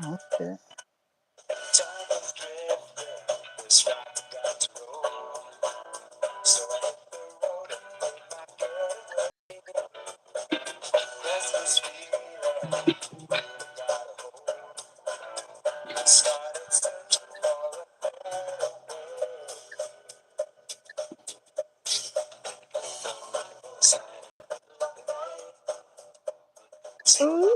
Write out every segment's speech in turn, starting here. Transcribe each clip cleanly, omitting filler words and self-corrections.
Oh, shit. Ooh.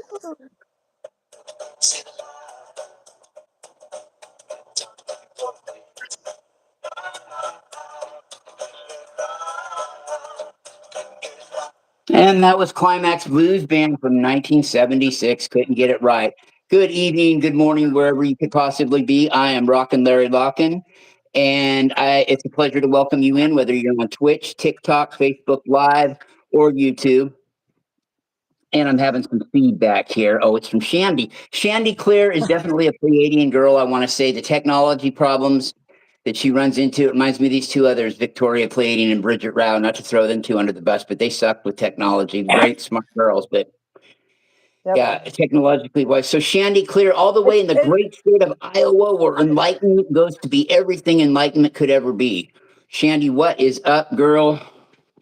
And that was Climax Blues Band from 1976. Couldn't get it right. Good evening, good morning, wherever you could possibly be. I am Larry Locken, and it's a pleasure to welcome you in, whether you're on Twitch, TikTok, Facebook Live, or YouTube. And I'm having some feedback here. Oh, it's from Shandy. Shandy Clear is definitely a Pleiadian girl. I want to say the technology problems that she runs into, it reminds me of these two others, Victoria Pleiadian and Bridget Rao, not to throw them two under the bus, but they suck with technology. Great, smart girls, but Yep. yeah, technologically wise. So Shandy Clear, all the way in the great state of Iowa, where enlightenment goes to be everything enlightenment could ever be. Shandy, what is up, girl?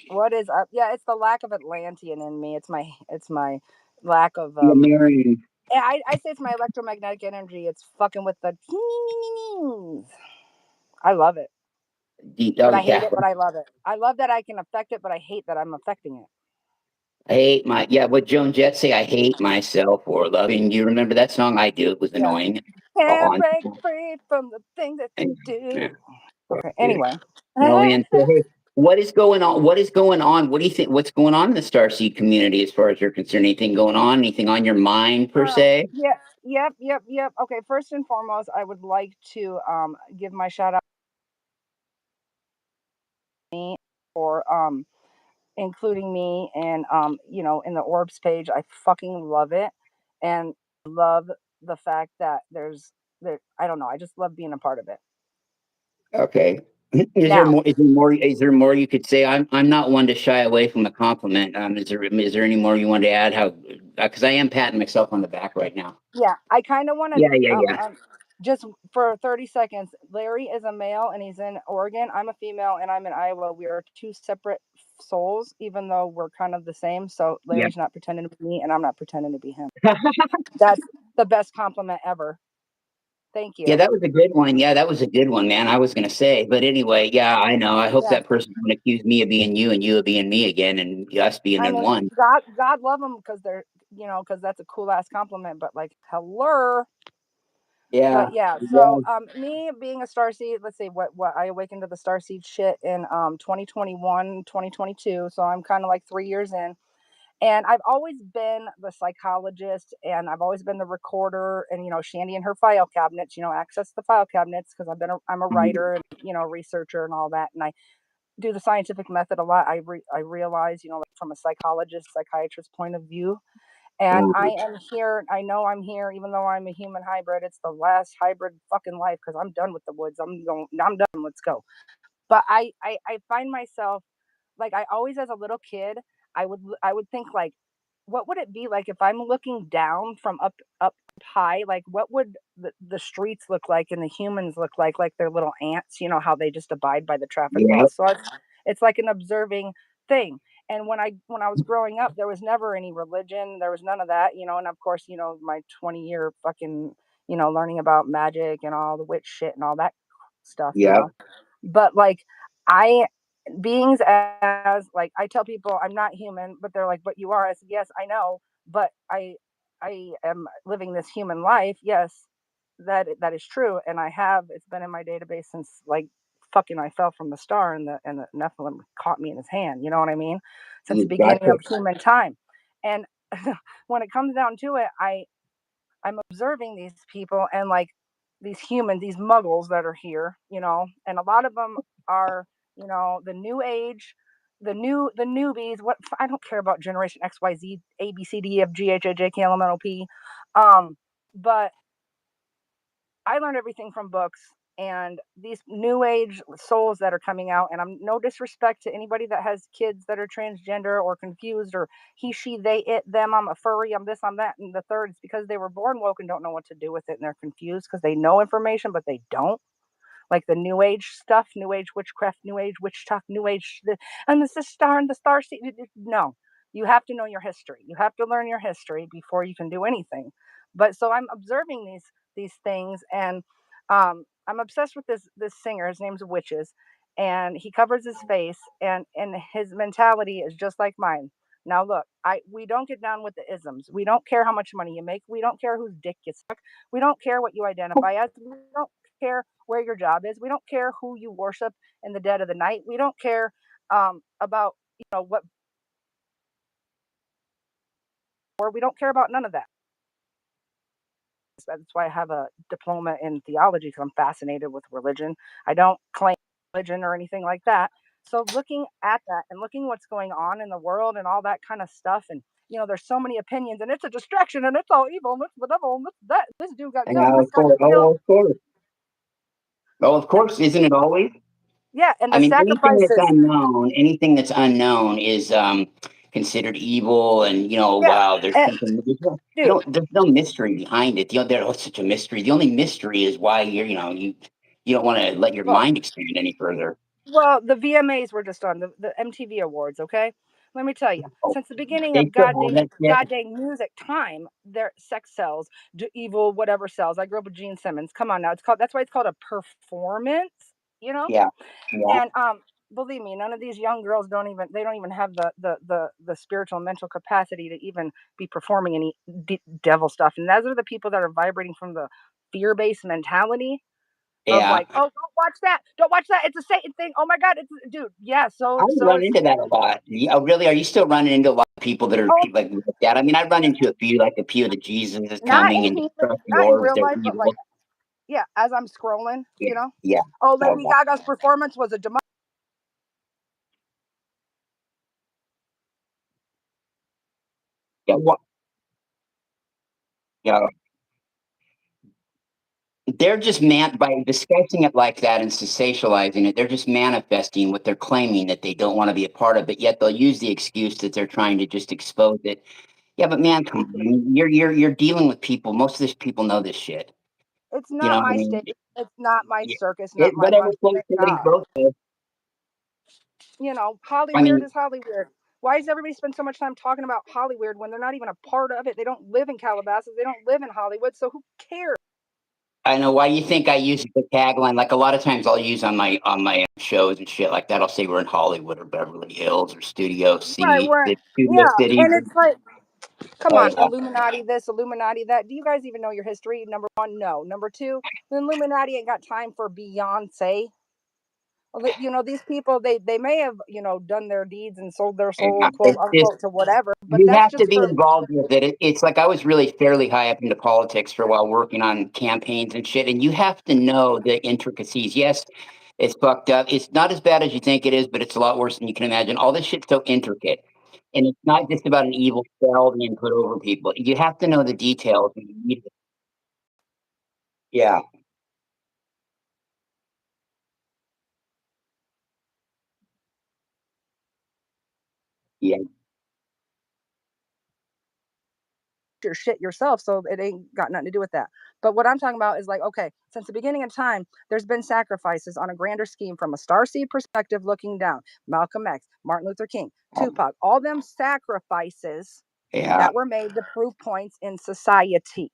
What is up? Yeah, it's the lack of Atlantean in me. It's my lack of You're marrying. I say it's my electromagnetic energy. It's fucking with the I love it. But I hate it, but I love it. I love that I can affect it, but I hate that I'm affecting it. I hate what Joan Jett say, I hate myself for loving. You remember that song? I do. It was annoying. Can't break free from the thing that you do. Okay, anyway. Million. So, hey, what is going on? What is going on? What do you think? What's going on in the Starseed community as far as you're concerned? Anything going on? Anything on your mind per se? Yeah, yep. Okay, first and foremost, I would like to give my shout out for including me and in the Orbs page. I fucking love it, and love the fact that I don't know, I just love being a part of it. Okay. Is there more? Is there more? Is there more you could say? I'm not one to shy away from a compliment. Is there any more you want to add? How? Because I am patting myself on the back right now. Yeah, I kind of want to. Yeah. Just for 30 seconds, Larry is a male and he's in Oregon. I'm a female and I'm in Iowa. We are two separate souls, even though we're kind of the same. So Larry's not pretending to be me and I'm not pretending to be him. That's the best compliment ever. Thank you. Yeah, that was a good one. Yeah, that was a good one, man. I was going to say, but anyway, yeah, I know. I hope that person won't accuse me of being you and you of being me again, and us being in one. God love them because they're, because that's a cool ass compliment. But like, hello. Yeah. But yeah, so me being a starseed, let's see what I awakened to the starseed shit in 2021, 2022. So I'm kind of like 3 years in. And I've always been the psychologist and I've always been the recorder and, Shandy and her file cabinets, access the file cabinets because I'm a writer and, researcher and all that. And I do the scientific method a lot. I realize, like from a psychiatrist point of view. And I am here. I know I'm here, even though I'm a human hybrid. It's the last hybrid fucking life because I'm done with the woods. I'm done. Let's go. But I find myself like I always, as a little kid, I would think like, what would it be like if I'm looking down from up high? Like, what would the streets look like and the humans look like they're little ants? You know how they just abide by the traffic laws. So it's like an observing thing. And when I was growing up, there was never any religion. There was none of that, and of course, my 20-year fucking, learning about magic and all the witch shit and all that stuff, But like I beings as like I tell people I'm not human, but they're like, but you are. I said, yes, I know, but I am living this human life. Yes, that is true, and it's been in my database since like fucking I fell from the star and the Nephilim caught me in his hand. You know what I mean? Since the beginning of human time, and when it comes down to it, I'm observing these people and like these humans, these muggles that are here, and a lot of them are, the new age, the newbies. What I don't care about Generation X, Y, Z, A, B, C, D, E, F, G, H, I, J, K, L, M, N, O, P. But I learned everything from books. And these new age souls that are coming out, and I'm no disrespect to anybody that has kids that are transgender or confused or he, she, they, it, them, I'm a furry, I'm this, I'm that, and the third, it's because they were born woke and don't know what to do with it and they're confused because they know information, but they don't like the new age stuff, new age witchcraft, new age witch talk, new age, and this is star and the star seed. No, you have to know your history. You have to learn your history before you can do anything. But so I'm observing these things, and I'm obsessed with this singer. His name's Witches, and he covers his face, and his mentality is just like mine. Now look, I we don't get down with the isms. We don't care how much money you make. We don't care whose dick you suck. We don't care what you identify as. We don't care where your job is. We don't care who you worship in the dead of the night. We don't care about what, or we don't care about none of that. That's why I have a diploma in theology because I'm fascinated with religion. I don't claim religion or anything like that. So looking at that and looking what's going on in the world and all that kind of stuff, and there's so many opinions, and it's a distraction, and it's all evil, and it's the devil, and that this dude got killed, and this Of guy course. got killed. Of course. Oh, of course. Isn't it always? Yeah, and I the mean, sacrifices. anything that's unknown is considered evil, and Yeah, wow, there's and, something. dude. There's no mystery behind it. There's such a mystery. The only mystery is why you don't want to let your Well, mind expand any further. Well, the VMAs were just on the MTV Awards, okay? Let me tell you, Oh, since the beginning they of still have that shit. God dang music time, their sex sells, do evil, whatever sells. I grew up with Gene Simmons. Come on now, that's why it's called a performance, you know? Yeah, yeah. And believe me, none of these young girls don't even have the spiritual and mental capacity to even be performing any devil stuff. And those are the people that are vibrating from the fear-based mentality of Yeah. like, oh, don't watch that, it's a Satan thing. Oh my God, it's dude, yeah. I run It's into that a lot. Oh, really? Are you still running into a lot of people that are oh, like that? I mean, I run into a few, like a few of the Jesus is not coming in and human, destruct the not in orbs. real They're life, but like evil. yeah, as I'm scrolling, Yeah, yeah. Oh, Oh, Lady wow. Gaga's performance was a demonic. Yeah, yeah. They're just by discussing it like that and sensationalizing it, they're just manifesting what they're claiming that they don't want to be a part of, but yet they'll use the excuse that they're trying to just expose it. Yeah, but man, come on. You're dealing with people. Most of these people know this shit. It's You not know, I my mean, stage. It's not my yeah, circus. Not my whatever money. floats Thank somebody's God. boat. I Hollyweird mean, is Hollyweird. Why does everybody spend so much time talking about Hollyweird when they're not even a part of it? They don't live in Calabasas. They don't live in Hollywood. So who cares? I know why you think I use the tagline. Like a lot of times, I'll use on my shows and shit like that. I'll say we're in Hollywood or Beverly Hills or Right, we're Studio yeah, City. and it's like, come Oh on, yeah, Illuminati this, Illuminati that. Do you guys even know your history? Number one, no. Number two, the Illuminati ain't got time for Beyonce. Well, these people, they may have, done their deeds and sold their soul, yeah. quote It's just unquote, to whatever, but you that's have to just be for involved with it. It's like I was really fairly high up into politics for a while, working on campaigns and shit. And you have to know the intricacies. Yes, it's fucked up. It's not as bad as you think it is, but it's a lot worse than you can imagine. All this shit's so intricate, and it's not just about an evil spell being put over people. You have to know the details. Yeah, yeah, your shit yourself, so it ain't got nothing to do with that. But what I'm talking about is like, okay, since the beginning of time, there's been sacrifices on a grander scheme from a starseed perspective looking down. Malcolm X, Martin Luther King, Tupac, all them sacrifices yeah, that were made to prove points in society.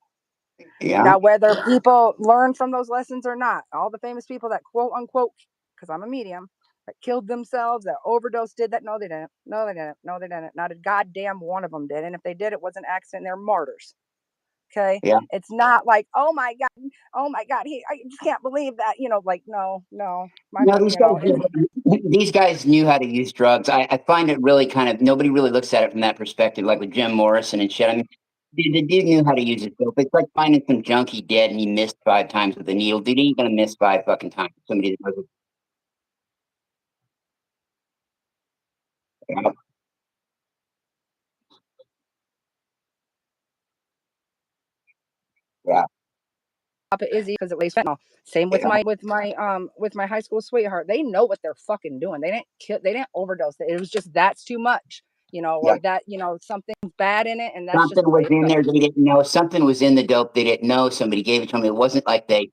yeah, Now, whether people learn from those lessons or not, all the famous people that quote unquote, because I'm a medium, that killed themselves, that overdose, did that. No, they didn't. No, they didn't. No, they didn't. Not a goddamn one of them did. And if they did, it was an accident. They're martyrs. Okay. yeah. It's not like, oh my God, I just can't believe that. Like, no, no. No, It's these guys knew how to use drugs. I find it really kind of nobody really looks at it from that perspective, like with Jim Morrison and shit. I mean, the dude knew how to use his dope. It's like finding some junkie dead and he missed 5 times with a needle. Dude, he ain't gonna miss 5 fucking times. Somebody that doesn't. Yeah, yeah. Izzy because it weighs fentanyl. Same with my high school sweetheart. They know what they're fucking doing. They didn't overdose. It was just that's too much, or that something's bad in it, and that's something just the was way it in goes. there they didn't know. Something was in the dope they didn't know. Somebody gave it to them. It wasn't like they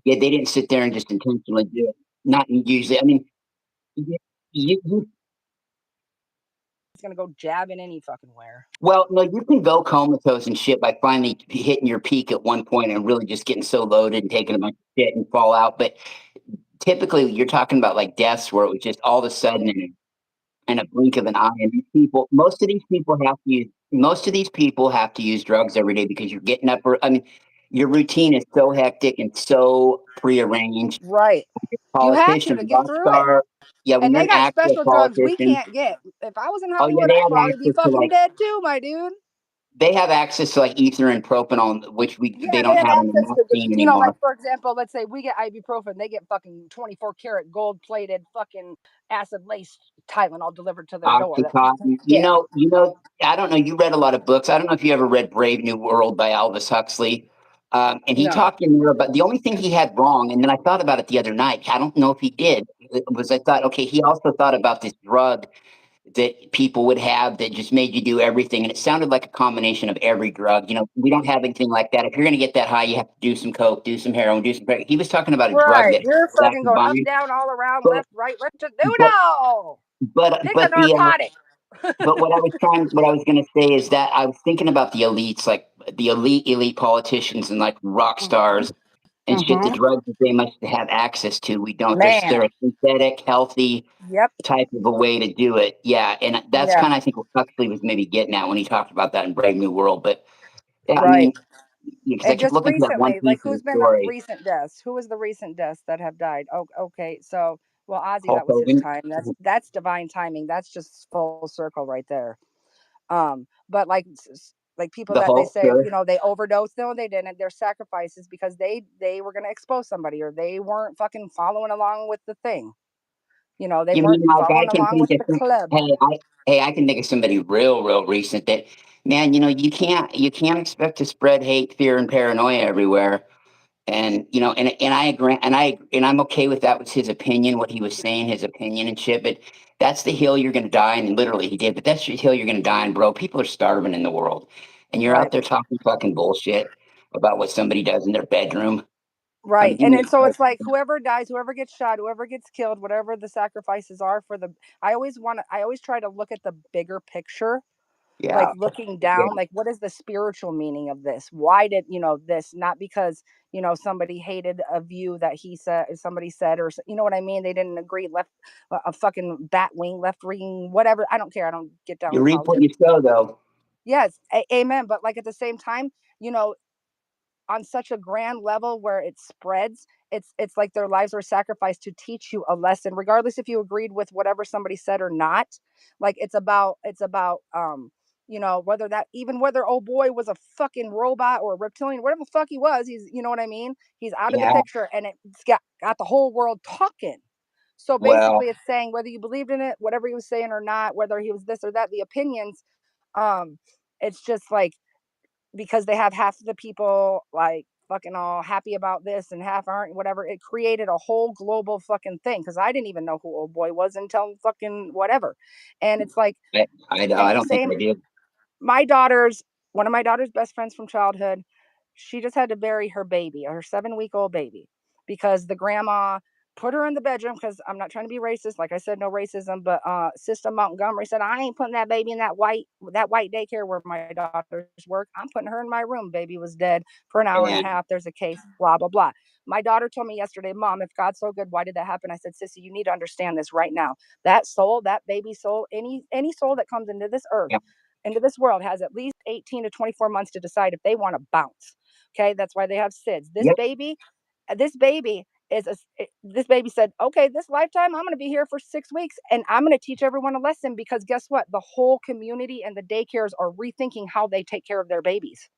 didn't sit there and just intentionally do it. Not usually. I mean, you It's gonna go jabbing any fucking where. well, no, you can go comatose and shit by finally hitting your peak at one point and really just getting so loaded and taking a bunch of shit and fall out. But typically, you're talking about like deaths where it was just all of a sudden in a blink of an eye. And most of these people have to use drugs every day because you're getting up. I mean, your routine is so hectic and so prearranged. Right. You have to Politician, get rock through it. star. Yeah, when And you're they an got actor, special drugs we politician. can't get. If I was in Oh yeah, Hollywood, they I'd have probably be access to fucking dead too, my dude. they have access to like ether and propanol, which they Yeah, they don't have have in the access to the, scene anymore. like for example, let's say we get ibuprofen, they get fucking 24 karat gold plated fucking acid laced Tylenol delivered to their door that we Oxycontin. can't get. I don't know. You read a lot of books. I don't know if you ever read Brave New World by Aldous Huxley. And he No. talked in there about the only thing he had wrong. And then I thought about it the other night. I don't know if he did. I thought, okay, he also thought about this drug that people would have that just made you do everything. And it sounded like a combination of every drug. We don't have anything like that. If you're going to get that high, you have to do some coke, do some heroin, do some. He was talking about a drug Right. that You're that fucking going up, combined, down, all around, but left, right, left to do but no. but Pick a but the narcotic. but what I was going to say is that I was thinking about the elites, like the elite politicians and like rock stars and shit. The Mm-hmm. drugs that they must have access to, we don't. They're Man. a synthetic, healthy Yep. type of a way to do it. Yeah, and that's Yeah. kind of I think what Huxley was maybe getting at when he talked about that in Brave New World. But yeah, I Right. mean, because I And kept just looking for that one recently, piece like of the who's been the story. recent deaths? Who was the recent deaths that have died? Oh, okay. So, well, Ozzy, Hulk that was his Hogan, time. That's divine timing. That's just full circle right there. But like people the that they Hulk, say, sure. they overdosed. No, they didn't. They're sacrifices because they were gonna expose somebody or they weren't fucking following along with the thing. They You weren't mean like I following can along think with of the club. I can think of somebody real recent that man, you can't expect to spread hate, fear, and paranoia everywhere. And and I agree, and I'm okay with that was his opinion, what he was saying, his opinion and shit. But that's the hill you're gonna die, and literally he did. But that's the hill you're gonna die in, bro. People are starving in the world, and you're out Right. there talking fucking bullshit about what somebody does in their bedroom. I Right. mean, give And me then so a break. it's like whoever dies, whoever gets shot, whoever gets killed, whatever the sacrifices are for the I always try to look at the bigger picture, like Yeah, looking yeah, down, like what is the spiritual meaning of this? Why did, this not because, somebody hated a view that somebody said, or you know what I mean? They didn't agree, left a fucking bat wing, left wing, whatever. I don't care. I don't get down you with reap what politics. you sow, though. Yes, amen. But like at the same time, you know, on such a grand level where it spreads, it's like their lives were sacrificed to teach you a lesson, regardless if you agreed with whatever somebody said or not. Like it's about whether old boy was a fucking robot or a reptilian, whatever the fuck he was, he's, you know what I mean, he's out of the Yeah, picture, and it's got the whole world talking. So well, basically it's saying whether you believed in it, whatever he was saying or not, whether he was this or that, the opinions, um it's just like, because they have half of the people like fucking all happy about this and half aren't, whatever. It created a whole global fucking thing because I didn't even know who old boy was until fucking whatever. And it's like, I and don't think same, I do. my daughter's one of my daughter's best friends from childhood, she just had to bury her baby, her 7-week-old baby, because the grandma put her in the bedroom, because I'm not trying to be racist, like I said, no racism, but Sister Montgomery said, I ain't putting that baby in that white daycare where my daughters work. I'm putting her in my room. Baby was dead for an hour and a And half. There's a case, blah blah blah. My daughter told me yesterday, Mom, if God's so good, why did that happen? I said, Sissy, you need to understand this right now. That soul, that baby soul, any soul that comes into this earth, yeah, into this world, has at least 18 to 24 months to decide if they want to bounce. Okay, that's why they have SIDS. yep, This baby this baby said, okay, this lifetime I'm going to be here for 6 weeks, and I'm going to teach everyone a lesson, because guess what? The whole community and the daycares are rethinking how they take care of their babies.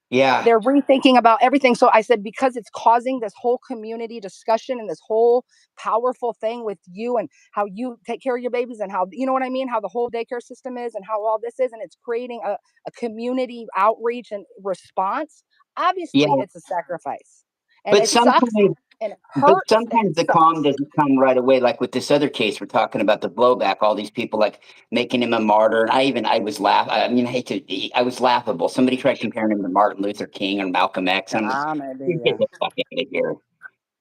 yeah, They're rethinking about everything. So I said, because it's causing this whole community discussion and this whole powerful thing with you and how you take care of your babies and how, you know what I mean, how the whole daycare system is and how all this is, and it's creating a community outreach and response. Obviously, it's a sacrifice, and but it sucks, and it hurts. But sometimes the calm doesn't come right away. Like with this other case, we're talking about the blowback. All these people like making him a martyr, and I was I mean, I was laughable. Somebody tried comparing him to Martin Luther King or Malcolm X. I'm like, get the fuck out of here.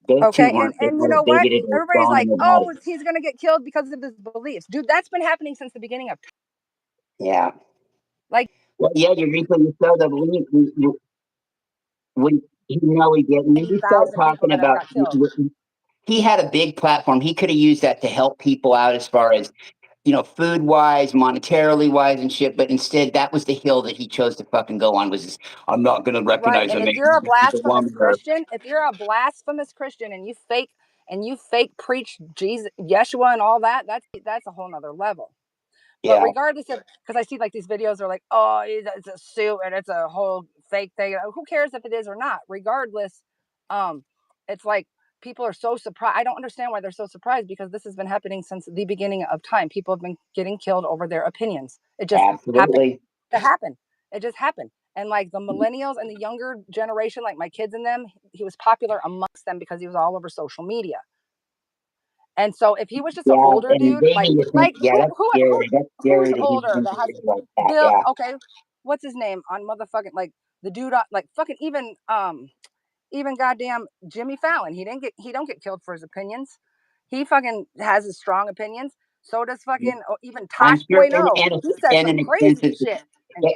Those two And you know what? Everybody's like, oh, he's gonna get killed because of his beliefs, dude. That's been happening since the beginning of time. Yeah. Like, well, yeah, you're reaping so that when you know he did, when you start talking about, he had a big platform. He could have used that to help people out as far as, food wise, monetarily wise and shit. But instead, that was the hill that he chose to fucking go on, was this, I'm not going to recognize him. And if you're a blasphemous Christian, and you fake preach Jesus, Yeshua and all that, that's a whole nother level. But regardless of, because I see like these videos are like, oh, it's a suit and it's a whole fake thing. Who cares if it is or not? Regardless, it's like people are so surprised. I don't understand why they're so surprised, because this has been happening since the beginning of time. People have been getting killed over their opinions. It just happened. It just happened. And like the millennials and the younger generation, like my kids and them, he was popular amongst them because he was all over social media. And so if he was just an older dude, who's older that has Bill? Okay, what's his name on motherfucking, like the dude on, like fucking even goddamn Jimmy Fallon. He don't get killed for his opinions. He fucking has his strong opinions. So does fucking even Tosh Bueno. He said some crazy shit.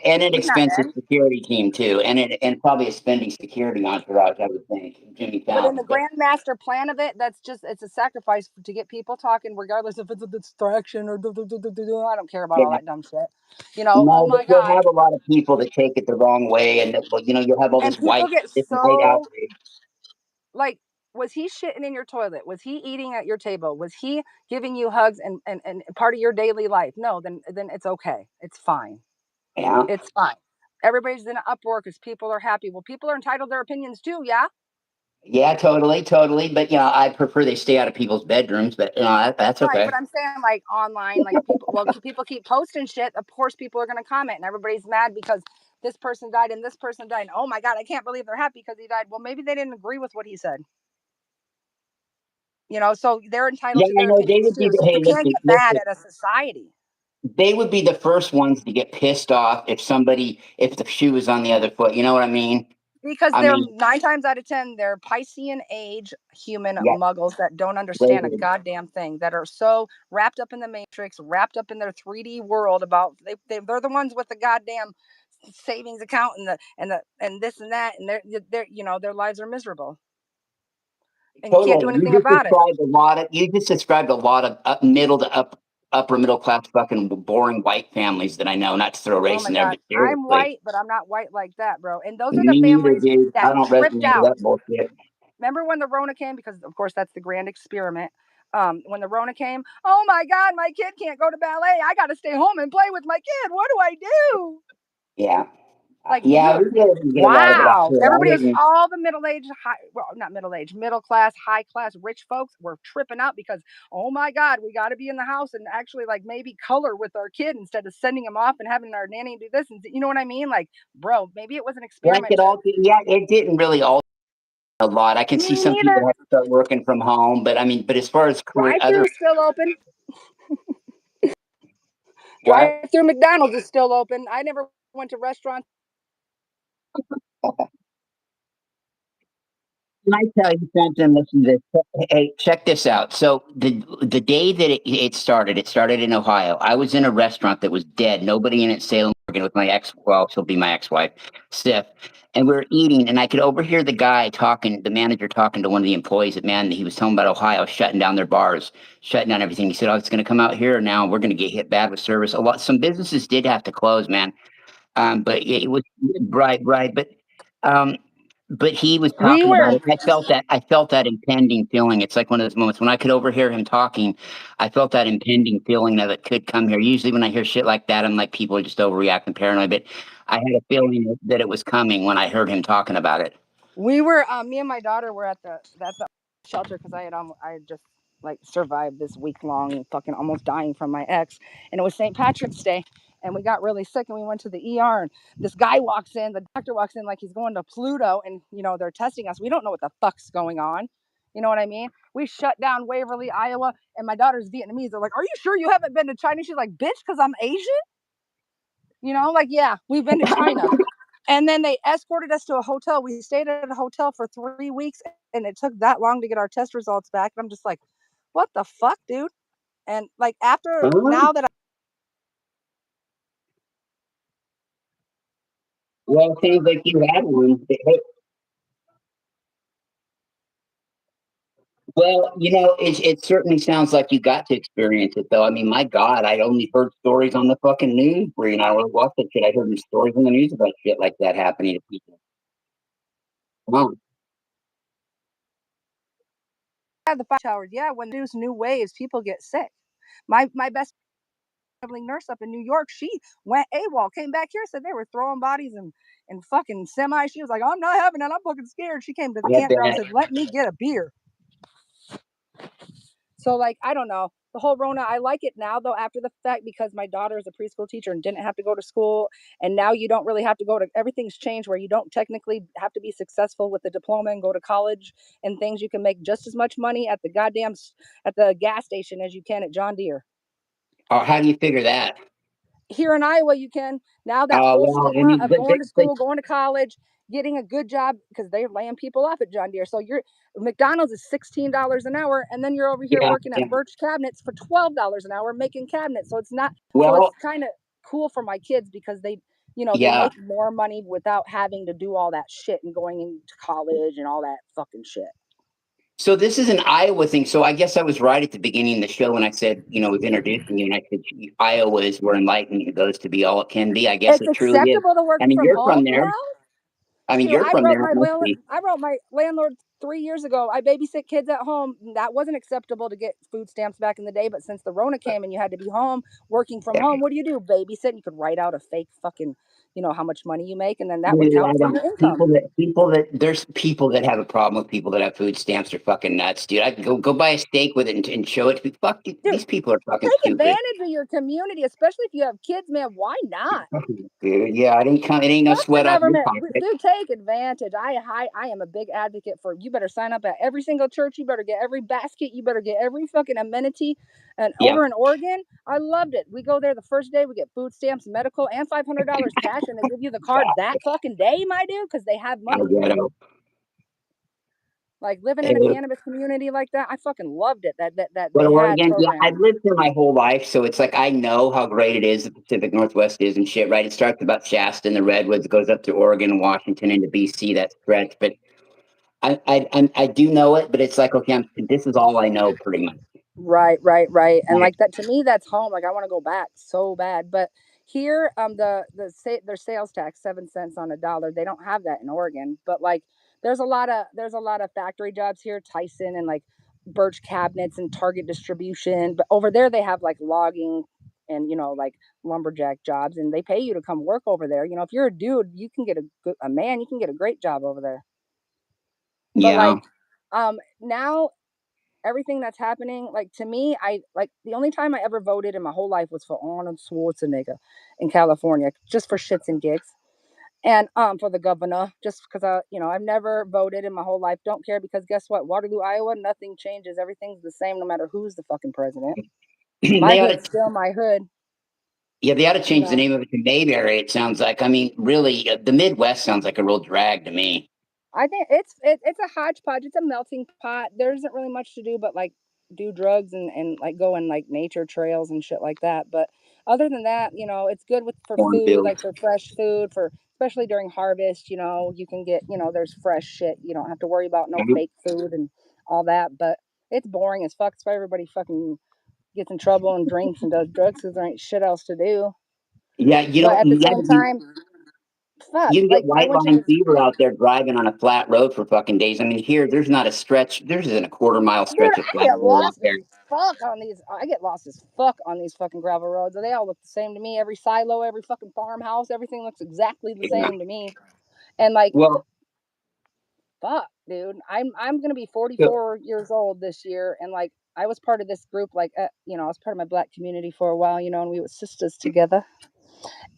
And an expensive security team too, and probably a spending security entourage, I would think. Jimmy Fallon. But in the grand master plan of it, it's a sacrifice to get people talking, regardless if it's a distraction or I don't care about all that dumb shit. Oh my God. You'll have a lot of people that take it the wrong way, and you'll have all this white outrage. Like, was he shitting in your toilet? Was he eating at your table? Was he giving you hugs and part of your daily life? No, then it's okay. It's fine. Yeah. It's fine. Everybody's in an uproar because people are happy. Well, people are entitled to their opinions too, yeah? Yeah, totally. But I prefer they stay out of people's bedrooms. But that's okay. Right, but I'm saying like online, like people keep posting shit. Of course, people are going to comment, and everybody's mad because this person died and this person died. And, oh my God, I can't believe they're happy because he died. Well, maybe they didn't agree with what he said. So they're entitled to their opinions too. So you can't get mad at a society. They would be the first ones to get pissed off if the shoe was on the other foot. You know what I mean? Because they're 9 times out of 10, they're Piscean age human muggles that don't understand a goddamn thing, that are so wrapped up in the matrix, wrapped up in their 3D world about they're the ones with the goddamn savings account and this and that, and they're their lives are miserable. And you can't do anything about it. You just described a lot of middle to upper middle class fucking boring white families that I know, not to throw race in there. But I'm white, but I'm not white like that, bro. And those are the families that tripped out. That bullshit. Remember when the Rona came? Because of course that's the grand experiment. When the Rona came, oh my God, my kid can't go to ballet. I got to stay home and play with my kid. What do I do? Yeah. Like, wow. Everybody, all the middle class, high class, rich folks were tripping out because, oh my God, we got to be in the house and actually like maybe color with our kid instead of sending him off and having our nanny do this. And you know what I mean? Like, bro, maybe it was an experiment. It didn't really alter a lot. I can see some people have to start working from home, but as far as drive-thru still open. Drive-thru McDonald's is still open. I never went to restaurants. Can I tell you something? Listen to this. Hey, check this out. So the day that it started in Ohio. I was in a restaurant that was dead. Nobody in it, Salem, Oregon, with my she'll be my ex-wife, Sif. And we were eating, and I could overhear the manager talking to one of the employees he was telling about Ohio shutting down their bars, shutting down everything. He said, oh, it's going to come out here now. We're going to get hit bad with service. Some businesses did have to close, man. But it was right. But he was talking about it. I felt that impending feeling. It's like one of those moments when I could overhear him talking. I felt that impending feeling that it could come here. Usually when I hear shit like that, I'm like, people are just overreacting, paranoid. But I had a feeling that it was coming when I heard him talking about it. We were, me and my daughter were at the shelter because I had just like survived this week long fucking almost dying from my ex, and it was St. Patrick's Day. and we got really sick, and we went to the ER, and this guy walks in, the doctor walks in like he's going to Pluto, and they're testing us. We don't know what the fuck's going on. You know what I mean? We shut down Waverly, Iowa, and my daughter's Vietnamese. They're like, "Are you sure you haven't been to China?" She's like, "Bitch, because I'm Asian." Yeah, we've been to China. And then they escorted us to a hotel. We stayed at a hotel for 3 weeks, and it took that long to get our test results back. And I'm just like, what the fuck, dude? And like after now that Well, it seems like you had one. Well, it certainly sounds like you got to experience it, though. I mean, my God, I only heard stories on the fucking news. Where I really watched that shit. I heard stories on the news about shit like that happening to people. Wow. the 5 hours, yeah, when there's new waves, people get sick. My best traveling nurse up in New York, she went AWOL, came back here, said they were throwing bodies in fucking semi. She was like, I'm not having it. I'm fucking scared. She came to the I campground and bet. said, let me get a beer. So like, I don't know. The whole Rona, I like it now though after the fact because my daughter is a preschool teacher and didn't have to go to school. And now you don't really have to everything's changed where you don't technically have to be successful with the diploma and go to college and things. You can make just as much money at at the gas station as you can at John Deere. How do you figure that? Here in Iowa, you can now that Oh, whole well, I stigma mean, of going to school, going to college, getting a good job because they're laying people off at John Deere. So your McDonald's is $16 an hour, and then you're over here yeah, working yeah. at Birch Cabinets for $12 an hour making cabinets. So it's not. So it's Well, kind of cool for my kids because they yeah. make more money without having to do all that shit and going into college and all that fucking shit. So this is an Iowa thing. So I guess I was right at the beginning of the show when I said, we've introducing you, and I said Iowa is where enlightenment goes to be all it can be. I guess It's it truly is. acceptable to work I mean, from you're from home there. now. I mean, Shoot, you're from there. It must be. I wrote my landlord 3 years ago. I babysit kids at home. That wasn't acceptable to get food stamps back in the day, but since the Rona came and you had to be home working from home, what do? Babysit. You could write out a fake fucking, how much money you make, and then that would Dude, I count for don't. your income. There's people that have a problem with people that have food stamps are fucking nuts, dude. I can go buy a steak with it and show it. Fuck, Dude, these people are fucking take stupid. advantage of your community, especially if you have kids, man. Why not? Dude, yeah, I didn't come. It ain't no Fuck the sweat off your government. pocket. Dude, take advantage. I am a big advocate for you better sign up at every single church. You better get every basket. You better get every fucking amenity. And Yeah, over in Oregon, I loved it. We go there the first day, we get food stamps, medical, and $500 cash, and they give you the card that fucking day, my dude, because they have I money. get Like living in a it. cannabis community like that, I fucking loved it. That But they had Oregon, yeah, programs. I've lived here my whole life, so it's like I know how great it is. The Pacific Northwest is and shit, right? It starts about Shasta and the Redwoods, it goes up to Oregon and Washington into BC. That stretch, but I do know it. But it's like, okay, this is all I know, pretty much. Right. And Right. like that to me, that's home. Like I want to go back so bad. But here, their sales tax 7 cents on a dollar. They don't have that in Oregon. But like, there's a lot of factory jobs here, Tyson and like Birch Cabinets and Target Distribution. But over there, they have like logging and like lumberjack jobs, and they pay you to come work over there. If you're a dude, you can get a man, you can get a great job over there. But Yeah. like, now everything that's happening, like to me, I like the only time I ever voted in my whole life was for Arnold Schwarzenegger in California, just for shits and gigs. And for the governor, just because I've never voted in my whole life. Don't care because guess what? Waterloo, Iowa, nothing changes. Everything's the same no matter who's the fucking president. My they ought hood's to. still my hood, Yeah, they ought to you change the know. name of it to Mayberry. It sounds like. I mean, really, the Midwest sounds like a real drag to me. I think it's a hodgepodge. It's a melting pot. There isn't really much to do but like do drugs and like go in like nature trails and shit like that. But other than that, it's good for food, Cornfield, like for fresh food, for especially during harvest. You can get there's fresh shit. You don't have to worry about no fake food and all that. But it's boring as fuck. It's why everybody fucking gets in trouble and drinks and does drugs because there ain't shit else to do. yeah, you But don't. at the Yeah, same time, fuck. you can get Like I white went to line this. fever out there driving on a flat road for fucking days. I mean, here, there's not a stretch. There's isn't a quarter-mile Dude, stretch of I flat get road out lost there. as fuck on these. I get lost as fuck on these fucking gravel roads. They all look the same to me. Every silo, every fucking farmhouse, everything looks exactly the Yeah. same to me. And like, Well, fuck, dude. I'm gonna be so 44 years old this year, and like, I was part of this group. Like, I was part of my black community for a while, and we were sisters together.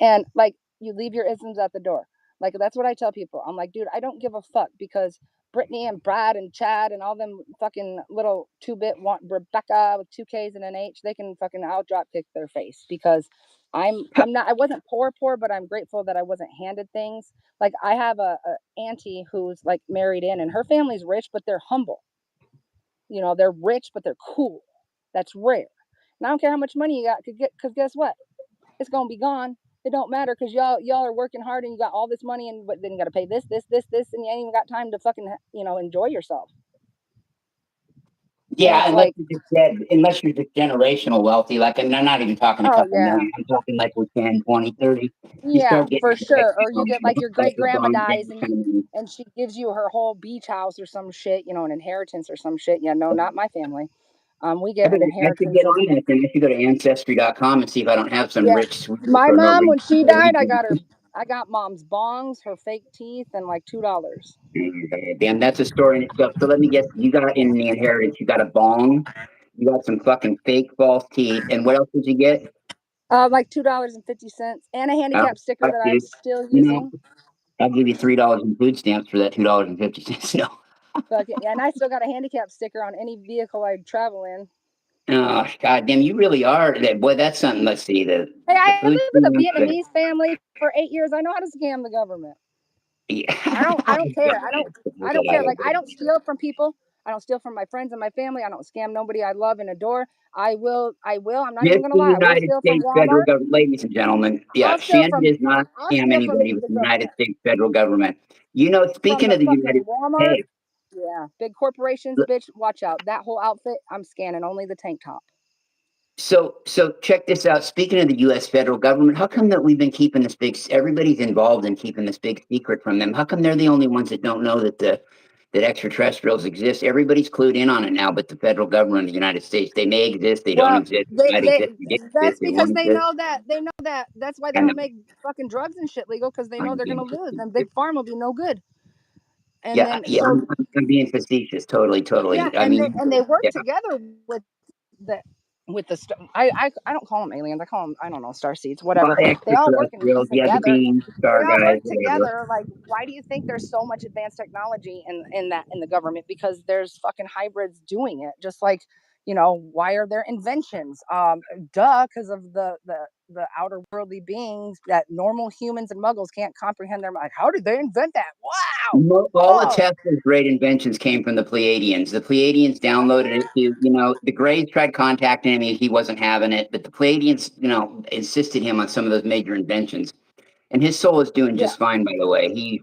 And like you leave your isms at the door. Like that's what I tell people. I'm like, dude, I don't give a fuck because Brittany and Brad and Chad and all them fucking little 2-bit want Rebecca with 2 K's and an H, they can fucking I'll drop kick their face because I'm not I wasn't poor, but I'm grateful that I wasn't handed things. Like I have a auntie who's like married in and her family's rich, but they're humble. You know, they're rich, but they're cool. That's rare. And I don't care how much money you got, because guess what? It's gonna be gone. It don't matter because y'all are working hard and you got all this money and but then you got to pay this, and you ain't even got time to fucking enjoy yourself. And Yeah, it's like, unless you're just generational wealthy, like, and I'm not even talking a oh couple yeah, million, I'm talking like with 10, 20, 30. You yeah, start getting for like, sure. Or you get like your great grandma dies kind of, and she gives you her whole beach house or some shit, an inheritance or some shit. Yeah, no, not my family. We get an I should get inheritance of on this, and I should go to ancestry.com and see if I don't have some yeah. rich sweetie My for no mom reason. when she died, I got mom's bongs, her fake teeth, and like $2. Damn, that's a story in itself. So let me guess, you got in the inheritance, you got a bong, you got some fucking fake false teeth, and what else did you get? Like $2.50 and a Oh, handicap sticker fuck, that I'm dude. still You know, using. I'll give you $3 in food stamps for that $2.50. No. But yeah, and I still got a handicap sticker on any vehicle I travel in. Oh, God damn, you really are. Boy, that's something. Let's see. Hey, The I food lived with a stamps. Vietnamese family for 8 years. I know how to scam the government. Yeah. I don't care. I don't care. Like I don't Get steal from people. I don't steal from my friends and my family. I don't scam nobody I love and adore. I'm not even Just gonna the lie. I will United steal from States federal Walmart. government, ladies and gentlemen. Yeah, I'll steal Shandy from does not I'll scam steal from anybody with the the United States federal government. You know, from speaking the of the fucking United Walmart. Hey, Yeah. Big corporations, bitch. Watch out. That whole outfit, I'm scanning only the tank top. so check this out. Speaking of the U.S. federal government, how come that we've been keeping this big? Everybody's involved in keeping this big secret from them. How come they're the only ones that don't know that extraterrestrials exist? Everybody's clued in on it now, but the federal government of the United States. They may exist. They don't Well, exist. They might exist. They didn't that's exist. They because won't exist. they know that that's why they I know. don't make fucking drugs and shit legal because they know I'm they're being gonna lose and facetious. big farm will be no good. And Yeah, then yeah. I'm being facetious. Totally, yeah, totally. I and mean, they work yeah. together the I don't call them aliens. I call them, I don't know, star seeds, Well, whatever. They all work extraterrestrials, yeah, the together. beings, the They star all guys, work whatever. together. Like, why do you think there's so much advanced technology in the government? Because there's fucking hybrids doing it. Just like, why are there inventions? Duh, because of the outer worldly beings that normal humans and muggles can't comprehend. Their mind. How did they invent that? Wow. All of Oh, Tesla's great inventions came from the Pleiadians. The Pleiadians downloaded it to, the Greys tried contacting him. He wasn't having it, but the Pleiadians, insisted him on some of those major inventions. And his soul is doing yeah. just fine, by the way. They He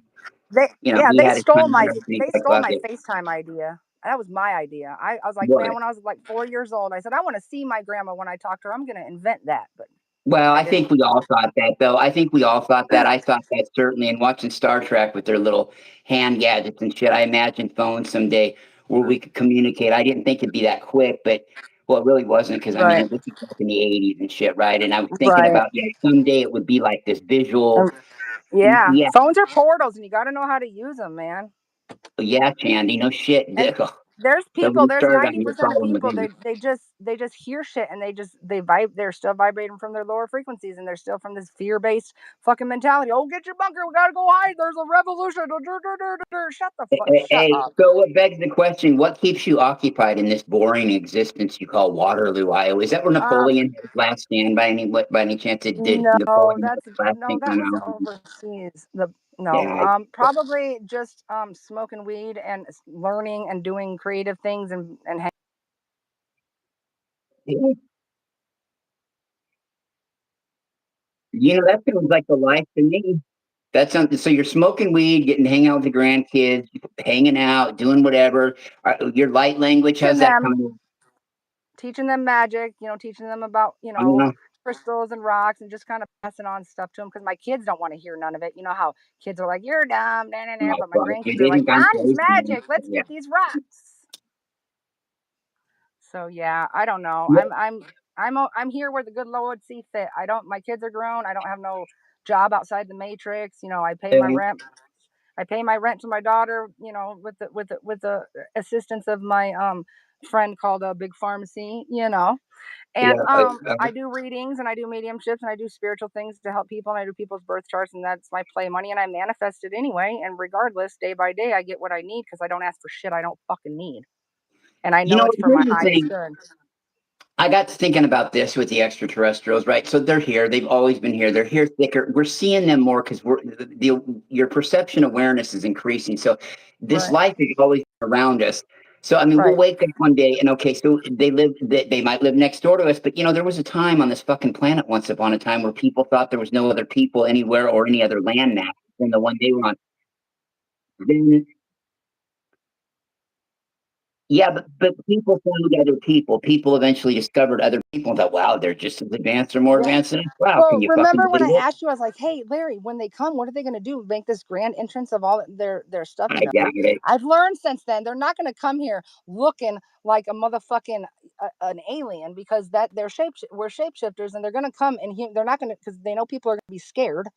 they had his time stole and my everything. they Like, stole fuck my it. FaceTime idea. That was my idea. I was like, man, What? when I was like 4 years old, I said I want to see my grandma when I talk to her. I'm gonna invent that, but Well, I I didn't. think we all thought that, though. I think we all thought that. I thought that certainly. And watching Star Trek with their little hand gadgets and shit, I imagined phones someday where we could communicate. I didn't think it'd be that quick, but well, it really wasn't because I Right, mean, this is back in the '80s and shit, right? And I was thinking right. about, yeah, someday it would be like this Um, visual, yeah, yeah, phones are portals, and you got to know how to use them, man. yeah, Chandy, no shit. And there's So people. we There's started on the 90% of problem with people. him. They just hear shit, and they vibe. They're still vibrating from their lower frequencies, and they're still from this fear based fucking mentality. Oh, get your bunker. We gotta go hide. There's a revolution. Shut the fuck. Shut Hey, up. so what begs the question, what keeps you occupied in this boring existence you call Waterloo, Iowa? Is that where Um, Napoleon had his last stand by any chance? Did No, Napoleon have his last no, stand that on was Iowa? overseas. The no, Yeah. probably just smoking weed and learning and doing creative things and Yeah. That sounds like the life to me. That's something. So you're smoking weed, getting to hang out with the grandkids, hanging out, doing whatever. Your light language, teaching how's that them coming? teaching them magic. Teaching them about I don't know. crystals and rocks and just kind of passing on stuff to them because my kids don't want to hear none of it. You know how kids are like, "You're dumb," nah, nah, nah, No, but my well, grandkids are they like, think I'm "Mommy's crazy. magic. Let's Yeah. get these rocks." So yeah, I don't know. Yeah. I'm here where the good Lord see fit. I don't. My kids are grown. I don't have no job outside the matrix. I pay my rent. I pay my rent to my daughter. With the assistance of my friend called a big pharmacy, and I do readings and I do mediumships and I do spiritual things to help people and I do people's birth charts and that's my play money and I manifest it anyway. And regardless, day by day, I get what I need because I don't ask for shit I don't fucking need, and I know it's for my here's the highest thing. good. I got to thinking about this with the extraterrestrials, right? So they're here. They've always been here. They're here thicker. We're seeing them more because your perception awareness is increasing. So this Right, life is always around us. So I mean, we'll right. wake up one day and okay, so they might live next door to us, but there was a time on this fucking planet once upon a time where people thought there was no other people anywhere or any other land mass than the one they were on. Then yeah, but people found other people. People eventually discovered other people and thought, wow, they're just as advanced or more Yeah. advanced than us. Wow, can Well, you fucking remember when I believe it? asked you, I was like, "Hey, Larry, when they come, what are they going to do? Make this grand entrance of all their stuff?" I doubt it. I've learned since then they're not going to come here looking like a motherfucking an alien because that we're shapeshifters and they're going to come and they're not going to because they know people are going to be scared.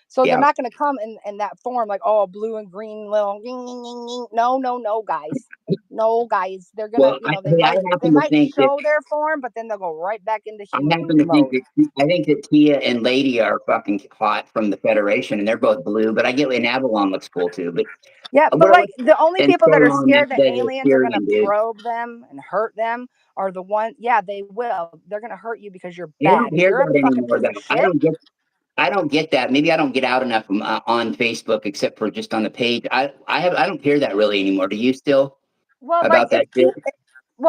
So they're Yeah. not going to come in that form like all blue and green little ging, ging, ging, ging. No, no, no, guys. No, guys. They're gonna, Well, they I they happen to might think that show their form, but then they'll go right back into I human happen to think mode. that I think that Tia and Lady are fucking hot from the Federation, and they're both blue. But I get an Avalon looks cool too. But Yeah, but we're like the only and people so that are long scared that that aliens are gonna Arcturian dude. probe them and hurt them are the ones. Yeah, they will. They're gonna hurt you because you're I don't bad. If hear you're a that fucking anymore piece of though. shit, I don't get that. Maybe I don't get out enough on Facebook except for just on the page. I don't hear that really anymore. Do you still well, like about that shit?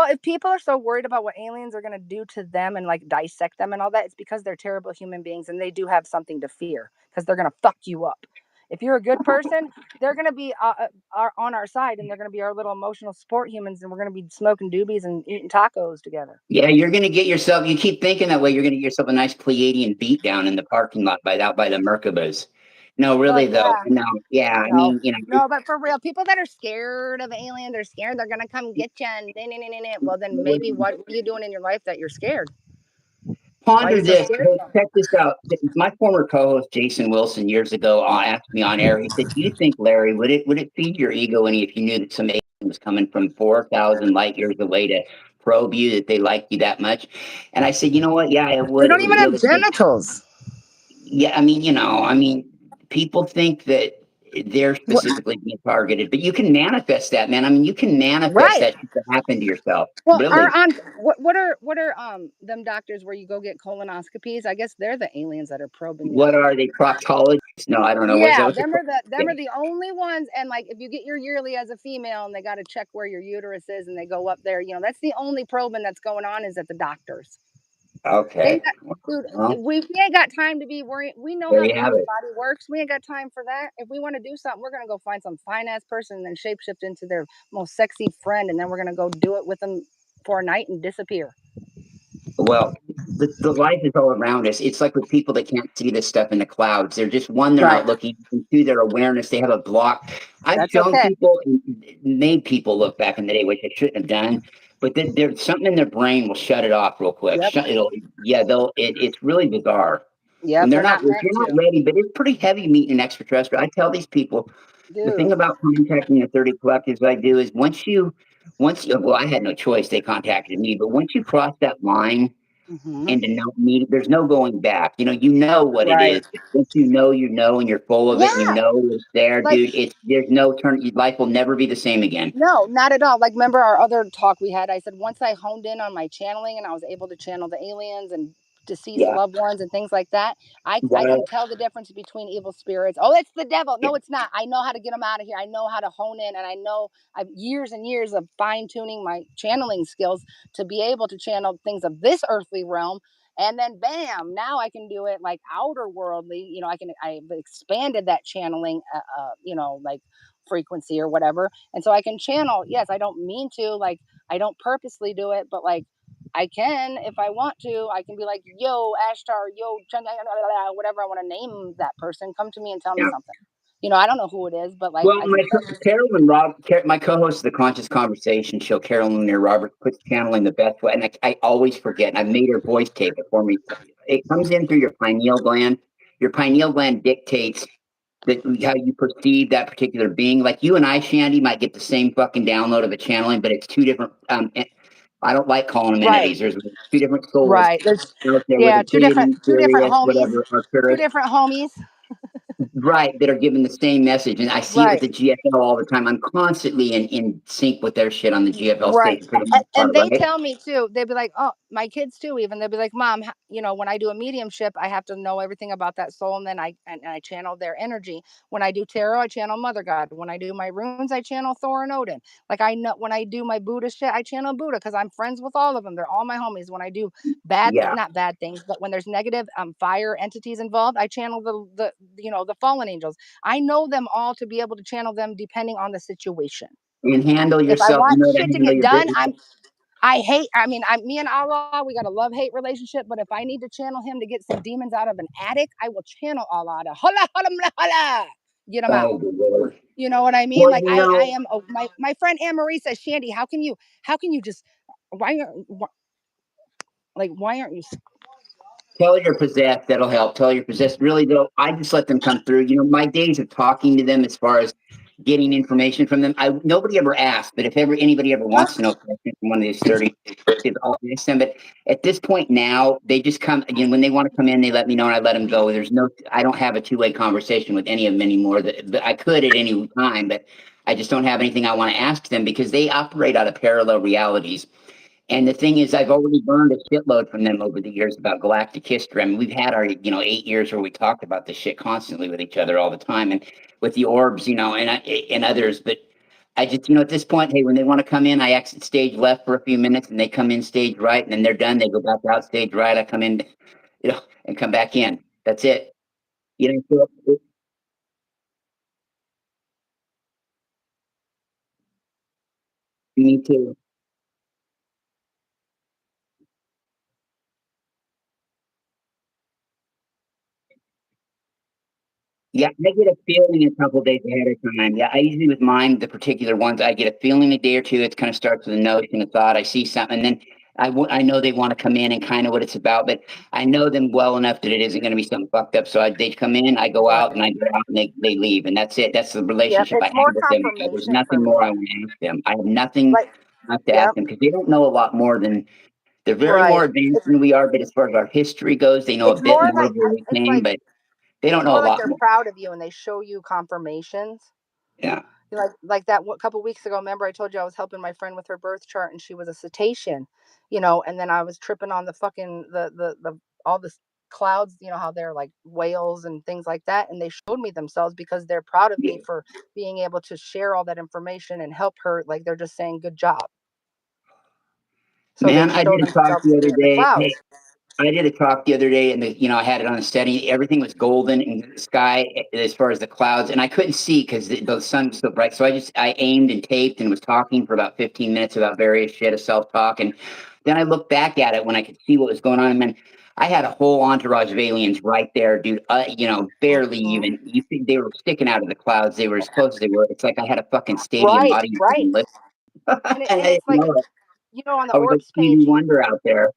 if people are so worried about what aliens are going to do to them and like dissect them and all that, it's because they're terrible human beings and they do have something to fear because they're going to fuck you up. If you're a good person, they're going to be on our side and they're going to be our little emotional support humans and we're going to be smoking doobies and eating tacos together. Yeah, you're gonna get yourself. You keep thinking that way. You're gonna get yourself a nice Pleiadian beat down in the parking lot out by the Merkabahs. No, Well, really though. yeah, No, yeah. I no, mean, no, but for real, people that are scared of aliens, they're scared they're going to come get you. And well, then maybe what are you doing in your life that you're scared? Why are ponder you so this. scared? Hey, check this out. My former co-host Jason Wilson years ago asked me on air. He said, "Do you think, Larry, would it feed your ego any if you knew that some alien was coming from 4,000 light years away to probe you? That they liked you that much?" And I said, "You know what? Yeah, it They would. It don't would even have really." genitals. Yeah, I mean, people think that they're specifically being targeted, but you can manifest that, man. I mean, you can manifest Right. that to happen to yourself, Well, are really. on what are them doctors where you go get colonoscopies? I guess they're the aliens that are probing you. What are they, proctologists? No, I don't know. What is that? Yeah, What's it called? them are the only ones. And like if you get your yearly as a female and they got to check where your uterus is and they go up there, that's the only probing that's going on is at the doctors. They ain't Okay. dude, Well, we ain't got time to be worried. We know there how the you have human it. body works. We ain't got time for that. If we want to do something, we're gonna go find some fine ass person and then shapeshift into their most sexy friend, and then we're gonna go do it with them for a night and disappear. Well, the life is all around us. It's like with people that can't see this stuff in the clouds. They're just one, they're Right. not looking. And two, their awareness, they have a block. I've That's shown okay. people and made people look back in the day, which I shouldn't have done. But there's something in their brain will shut it off real quick. Yep. It's really bizarre. Yep. And They're not if meant you're not to. ready, but it's pretty heavy meeting an extraterrestrial. I tell these people the thing Dude. about contacting the 30 collectives I do is well, I had no choice. They contacted me, but once you cross that line Hmm. and to know me, there's no going back. You know what it Right. is. Once you know, and you're full of it, and you Yeah. know it's there, Like dude. There's no turn. Life will never be the same again. no, not at all. Like, remember our other talk we had? I said once I honed in on my channeling and I was able to channel the aliens and deceased Yeah. loved ones and things like that, I can Well, tell the difference between evil spirits. Oh, it's the devil. yeah. No, it's not. I know how to get them out of here. I know how to hone in, and I know I've years and years of fine tuning my channeling skills to be able to channel things of this earthly realm. And then, bam! Now I can do it like outer worldly. I've expanded that channeling. Like frequency or whatever, and so I can channel. Yes, I don't mean to, like, I don't purposely do it, but like I can if I want to. I can be like, yo, Ashtar, yo, whatever I want to name that person, come to me and tell me Yeah. something. I don't know who it is, but like Well, I can My co-host of the Conscious Conversation show, Carolyn near Robert, puts channeling the best way, and I always forget. And I've made her voice tape it for me. It comes in through your pineal gland. Your pineal gland dictates that how you perceive that particular being. Like you and I, Shandy, might get the same fucking download of a channeling, but it's two different. I don't like calling them entities. There's two different souls Right. There's out there with a two different Various, homies. whatever, Two Arcturus, different homies. right, that are giving the same message. And I see it with Right. the GFL all the time. I'm constantly in sync with their shit on the GFL Right. stage for the most part, And they right? tell me too, they'd be like, oh, my kids too, even they'll be like, Mom, when I do a mediumship, I have to know everything about that soul. And then I channel their energy. When I do tarot, I channel Mother God. When I do my runes, I channel Thor and Odin. Like I know when I do my Buddha shit, I channel Buddha because I'm friends with all of them. They're all my homies. When I do Yeah. not bad things, but when there's negative fire entities involved, I channel the fallen angels. I know them all to be able to channel them depending on the situation. And handle If I yourself, you want know, to shit to handle get your done, business. me and Allah, we got a love hate relationship. But if I need to channel him to get some demons out of an attic, I will channel Allah to holla, holla, holla, get them out. Oh, good Lord. You know what I mean? Well, Like I am. My friend Anne Marie says, Shandy, how can you just why aren't you? Tell you're possessed. That'll help. Tell you're possessed. Really, though, I just let them come through. You know, my days of talking to them, as far as getting information from them, nobody ever asked. But if anybody ever wants to know something from one of these 30, I'll ask them. But at this point now, they just come. Again, when they want to come in, they let me know, and I let them go. I don't have a two-way conversation with any of them anymore. But I could at any time, but I just don't have anything I want to ask them because they operate out of parallel realities. And the thing is, I've already learned a shitload from them over the years about galactic history. I mean, we've had our, 8 years where we talked about this shit constantly with each other all the time, and with the orbs, and others. But I just, at this point, hey, when they want to come in, I exit stage left for a few minutes, and they come in stage right, and then they're done. They go back out stage right. I come in, and come back in. That's it. So me too. Yeah, I get a feeling a couple days ahead of time. Yeah, I usually with mine, the particular ones, I get a feeling a day or two. It kind of starts with a notion, a thought. I see something, and then I know they want to come in and kind of what it's about, but I know them well enough that it isn't going to be something fucked up. So they come in, I go out, and I go out, and they leave, and that's it. That's the Yep, relationship I it's have more with them. There's confirmation for nothing me. more I want to ask them. I have nothing Like, else to ask yep, them because they don't know a lot more than they're very right. more advanced than we are. But as far as our history goes, they know a It's bit more more like of where we it's came, like but they don't it's know more a like lot they're more. proud of you and they show you confirmations. Yeah. Like that couple weeks ago, remember I told you I was helping my friend with her birth chart and she was a cetacean, and then I was tripping on the fucking the all this clouds, how they're like whales and things like that, and they showed me themselves because they're proud of me for being able to share all that information and help her. Like they're just saying good job. So they Man, I show did a talk themselves the to me other in the day. clouds. Hey, I did a talk the other day, and I had it on a setting. Everything was golden in the sky as far as the clouds, and I couldn't see because the sun was so bright. So I aimed and taped and was talking for about 15 minutes about various shit of self talk, and then I looked back at it when I could see what was going on, and then I had a whole entourage of aliens right there, dude. Barely Mhm. even. You think they were sticking out of the clouds? They were as close as they were. It's like I had a fucking stadium Right, audience, right. and I And didn't it's like, know it. on the I was like Orbs Stevie page, you Wonder out there.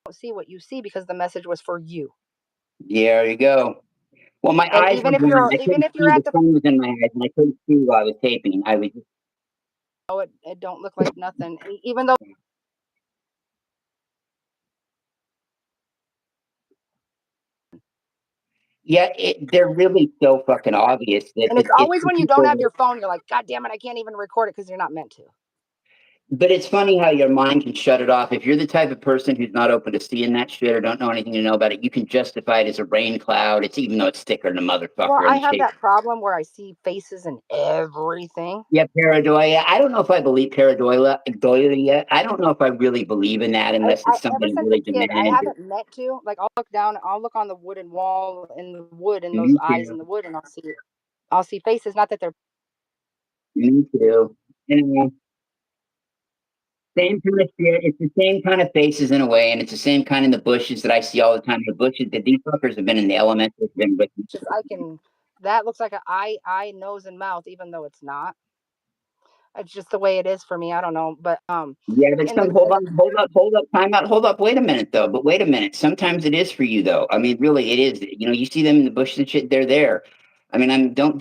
don't see what you see because the message was for you. Yeah, there you go. Well, my And eyes were blind. I even couldn't if you're see. The at the sun was in my eyes, and I couldn't see while I was taping. I was just, it don't look like nothing. Even though yeah, they're really so fucking obvious that and it's it's always for when you don't people have that. your phone, you're like, God damn it, I can't even record it because you're not meant to. But it's funny how your mind can shut it off. If you're the type of person who's not open to seeing that shit or don't know anything to know about it, you can justify it as a rain cloud. It's even though it's thicker than a Well, motherfucker in I the have shape. that problem where I see faces and everything. Yeah, pareidolia. I don't know if I believe pareidolia. I don't know if I really believe in that unless I it's ever something since a really kid, I demanded. haven't meant to. Like I'll look down, I'll look on the wooden wall in the wood and those Me eyes too. in the wood, and I'll see faces. Not that they're Me too. Same kind of shit. It's the same kind of faces in a way, and it's the same kind in the bushes that I see all the time. The bushes that these fuckers have been in the elementals, been with me. just I can. That looks like an eye, nose, and mouth, even though it's not. It's just the way it is for me. I don't know, but Yeah, but in the hold on, hold up, time out, hold up, wait a minute though. But wait a minute. Sometimes it is for you though. I mean, really, it is. You know, you see them in the bush and shit. They're there. I mean, don't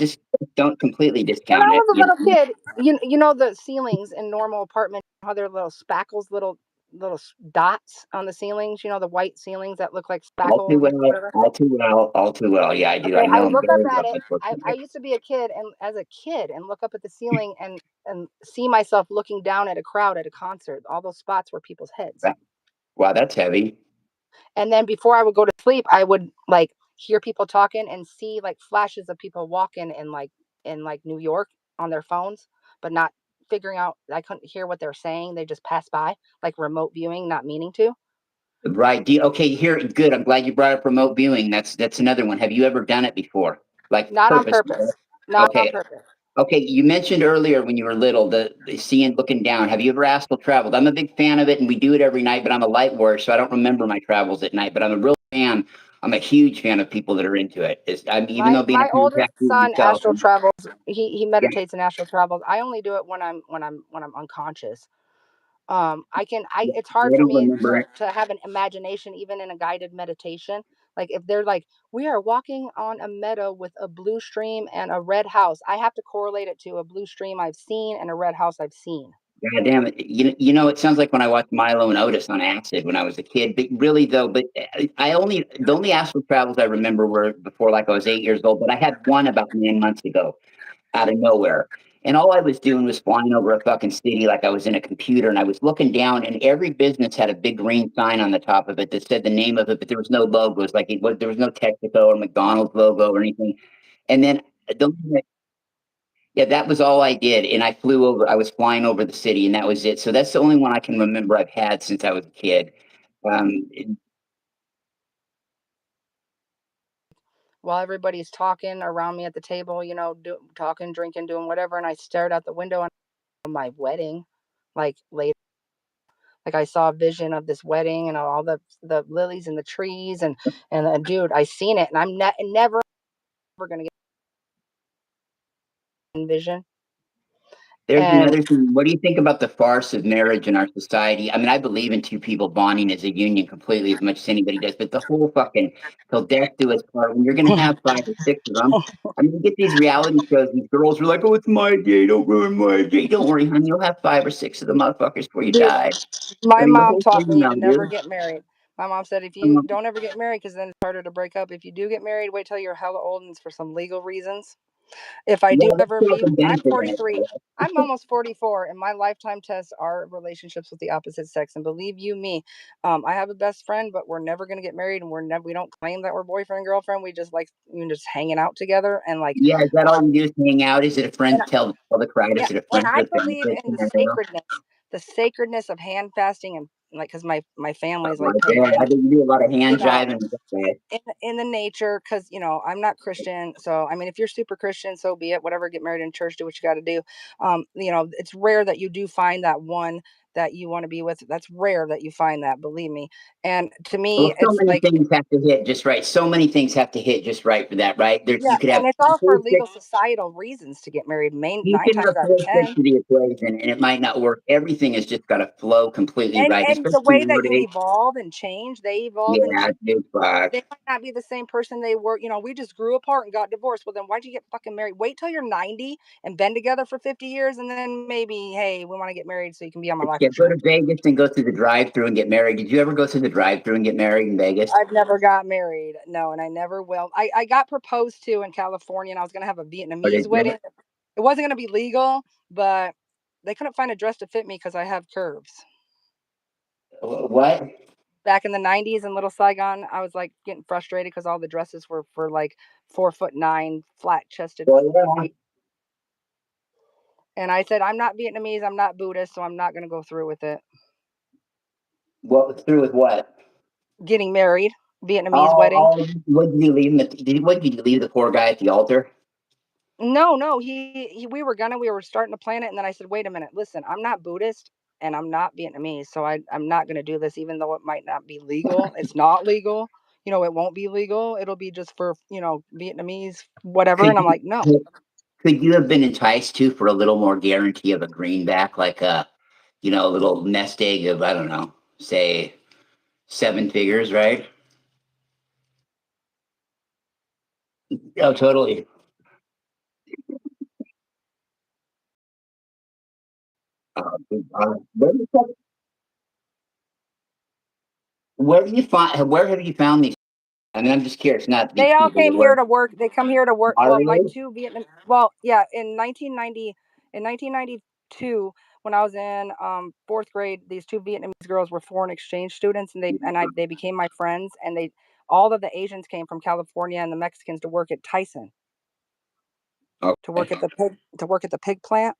completely when I discount it. was a little kid, you know the ceilings in normal apartments, how they're little spackles, little dots on the ceilings. You know the white ceilings that look like All too spackle. You know, well, whatever. all too well, all too well. Yeah, I do. Okay, I I know. I'm look up very at well. it. I used to be a kid, and as a kid, and look up at the ceiling and see myself looking down at a crowd at a concert. All those spots were people's heads. Wow, that's heavy. And then before I would go to sleep, I would like hear people talking and see like flashes of people walking in like New York on their phones, but not figuring out. I couldn't hear what they're saying. They just passed by, like remote viewing, not meaning to. Right. Okay, here, good. I'm glad you brought up remote viewing. That's another one. Have you ever done it before? Like Not on purpose? purpose. Not on Okay. purpose. Okay, you mentioned earlier when you were little the seeing looking down. Have you ever astral traveled? I'm a big fan of it, and we do it every night. But I'm a light worker, so I don't remember my travels at night. But I'm a real fan. I'm a huge fan of people that are into it. Even My though being a my oldest contact son yourself, astral travels. He yeah, meditates in astral travels. I only do it when I'm unconscious. I can I it's hard I for don't me remember it. to have an imagination even in a guided meditation. Like if they're like, we are walking on a meadow with a blue stream and a red house, I have to correlate it to a blue stream I've seen and a red house I've seen. God damn it. You know, it sounds like when I watched Milo and Otis on acid when I was a kid. But really though, the only astral travels I remember were before like I was 8 years old. But I had one about 9 months ago out of nowhere. And all I was doing was flying over a fucking city like I was in a computer, and I was looking down, and every business had a big green sign on the top of it that said the name of it, but there was no logos. Like there was no Texaco or McDonald's logo or anything. And then the yeah, that was all I did. And I flew over, I was flying over the city, and that was it. So that's the only one I can remember I've had since I was a kid. Um, While everybody's talking around me at the table, talking, drinking, doing whatever, and I stared out the window on my wedding, like later. Like I saw a vision of this wedding and all the lilies and the trees and dude, I seen it and I'm never ever gonna get vision. There's And another thing. What do you think about the farce of marriage in our society? I mean, I believe in two people bonding as a union completely as much as anybody does, but the whole fucking till death do us part, when you're going to have 5 or 6 of them. I mean, you get these reality shows, these girls are like, oh, it's my day, don't ruin my day. Don't worry, honey, you'll have 5 or 6 of the motherfuckers before you dude, die. I my mean, the mom whole taught thing me now, to never dude. get married. My mom said if you Um, don't ever get married because then it's harder to break up. If you do get married, wait till you're hella old and it's for some legal reasons. If I yeah, do let's ever show be, some I'm benefit in 43. it. I'm almost 44, and my lifetime tests are relationships with the opposite sex. And believe you me, I have a best friend, but we're never gonna get married, and we don't claim that we're boyfriend and girlfriend. We just like just hanging out together, and like, Yeah, is that all um, you do is hang out? Is it a and friend tell the crowd? yeah, Is it a and friend I with believe benefit? in the sacredness of hand fasting, and like because my Oh family's my like God, pagan, I bet you do a lot of you hand know, jiving. Okay. in the nature, because I'm not Christian. So I mean, if you're super Christian, so be it. Whatever, get married in church, do what you got to do. It's rare that you do find that one that you want to be with. That's rare that you find that, believe me. And to me, Well, so it's many like, things have to hit just right. So many things have to hit just right for that, right? There, yeah, you could have and it's all for legal perfect. societal reasons to get married. Main You nine can times have out of perfect 10. to the equation, and it might not work. Everything has just got to flow completely And right, and especially the way that you nowadays. evolve and change, they evolve and Yeah, change. dude, fuck. They might not be the same person they were. We just grew apart and got divorced. Well, then why'd you get fucking married? Wait till you're 90 and been together for 50 years, and then maybe, hey, we want to get married so you can be on my life Yeah, go to insurance. Vegas and go through the drive-through and get married. Did you ever go through the drive-through and get married in Vegas? I've never got married. No, and I never will. I got proposed to in California, and I was going to have a Or Vietnamese did you? wedding. It wasn't going to be legal, but they couldn't find a dress to fit me because I have curves. What? Back in the 90s in Little Saigon, I was like getting frustrated because all the dresses were for like 4'9", flat chested Well, yeah. white. And I said, I'm not Vietnamese, I'm not Buddhist, so I'm not going to go through with it. What through with what? Getting married, Vietnamese Oh, wedding. oh, what did you leave him? What did you leave the poor guy at the altar? No, no, we were starting to plan it, and then I said, wait a minute, listen, I'm not Buddhist and I'm not Vietnamese, so I'm not going to do this, even though it might not be legal. It's not legal. It won't be legal. It'll be just for Vietnamese, whatever. Could And I'm you like, no. could you have been enticed to for a little more guarantee of a greenback, like a, a little nest egg of, I don't know, say 7 figures, right? Oh, totally. Where, where have you found these? I mean, I'm just curious, not to be They all cheap, came here to work. They come here to work. Well, my Mario? two Vietnam. Well, yeah, in 1992, when I was in fourth grade, these two Vietnamese girls were foreign exchange students, and they became my friends. And all of the Asians came from California, and the Mexicans to work at Tyson, Okay. to work at the pig plant.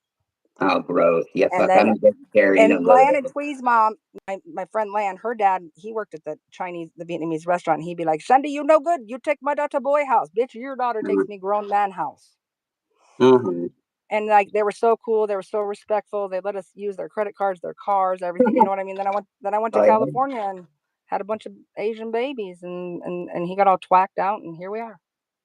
Oh, gross. Yeah, And fuck, then I'm a vegetarian. and Don't go Lan and there. Twee's mom, my friend Lan, her dad, he worked at the Vietnamese restaurant. And he'd be like, "Shandy, you no good. You take my daughter boy house, bitch. Your daughter takes me grown man house." Uh-huh. And like they were so cool, they were so respectful. They let us use their credit cards, their cars, everything. You know what I mean? Then I went to Oh, yeah. California and had a bunch of Asian babies, and he got all twacked out, and here we are.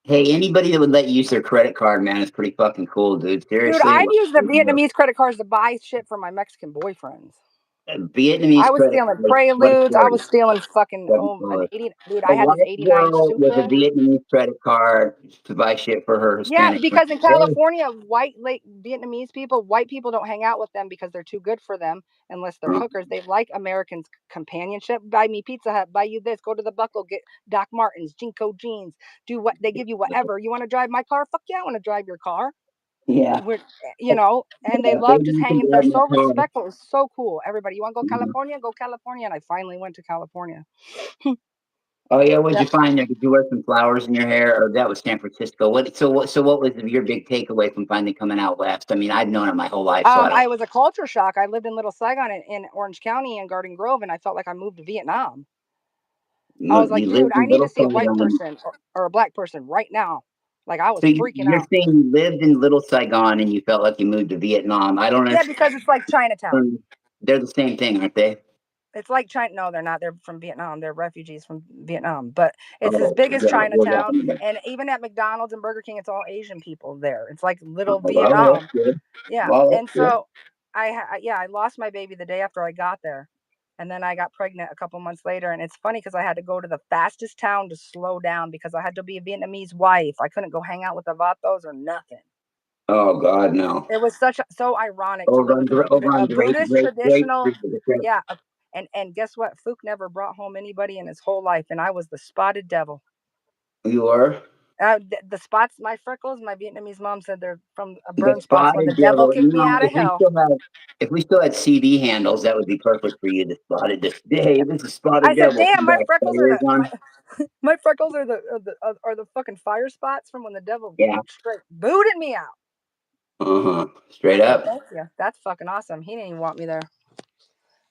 Hey, anybody that would let you use their credit card, man, is pretty fucking cool, dude. Dude, Seriously, I've used the Vietnamese credit cards to buy shit for my Mexican boyfriends. I Vietnamese was credit stealing card. What a preludes. I story. was stealing fucking What a an story. 80. Dude, A I had this white 89 girl with a Supra. Vietnamese credit card to buy shit for her Yeah, Hispanic friend. because in Hey, California, Vietnamese people, white people don't hang out with them because they're too good for them unless they're uh, hookers. They like Americans' companionship. Buy me Pizza Hut, buy you this, go to the Buckle, get Doc Martens, Jinko jeans, do what they give you, whatever. You want to drive my car? Fuck yeah, I want to drive your car. yeah. We're, and they Yeah, love baby, just you can hanging. They're drive my so car. respectful. It's so cool. Everybody, you want to go Mhm. California? Go California. And I finally went to California. Oh yeah, what'd Yeah. you find there? Did you wear some flowers in your hair, or that was San Francisco? What was your big takeaway from finally coming out west? I mean, I've known it my whole life, so I don't. I was a culture shock. I lived in Little Saigon in Orange County and Garden Grove, and I felt like I moved to Vietnam. I was like, You dude, lived I in need to Little see a white Saigon. person or a black person right now. Like I was So freaking you're out. saying you lived in Little Saigon and you felt like you moved to Vietnam? I don't Yeah, because it's like Chinatown. understand. They're the same thing, aren't they? It's like China. No, they're not. They're from Vietnam. They're refugees from Vietnam. But it's as Oh, big as we're Chinatown. talking about. And even at McDonald's and Burger King, it's all Asian people there. It's like little Oh, well, that's Vietnam. good. Yeah. Well, that's And good. so I lost my baby the day after I got there. And then I got pregnant a couple months later. And it's funny because I had to go to the fastest town to slow down because I had to be a Vietnamese wife. I couldn't go hang out with the Vatos or nothing. Oh God, no. It was so ironic to live with Over a on Buddhist Grape traditional, Street. With the yeah. And guess what? Fook never brought home anybody in his whole life, and I was the spotted devil. You are The spots, my freckles, my Vietnamese mom said they're from the burn spots when the spotted devil devil. kicked me out of hell. If we still had CD handles, that would be perfect for you. The spotted. Hey, this is I spotted said, devil. "Damn, Come my back, freckles are Saturday, John. my freckles are the fucking fire spots from when the devil Yeah. straight booted me out." Straight I said, up. "Thank you. That's fucking awesome." He didn't even want me there.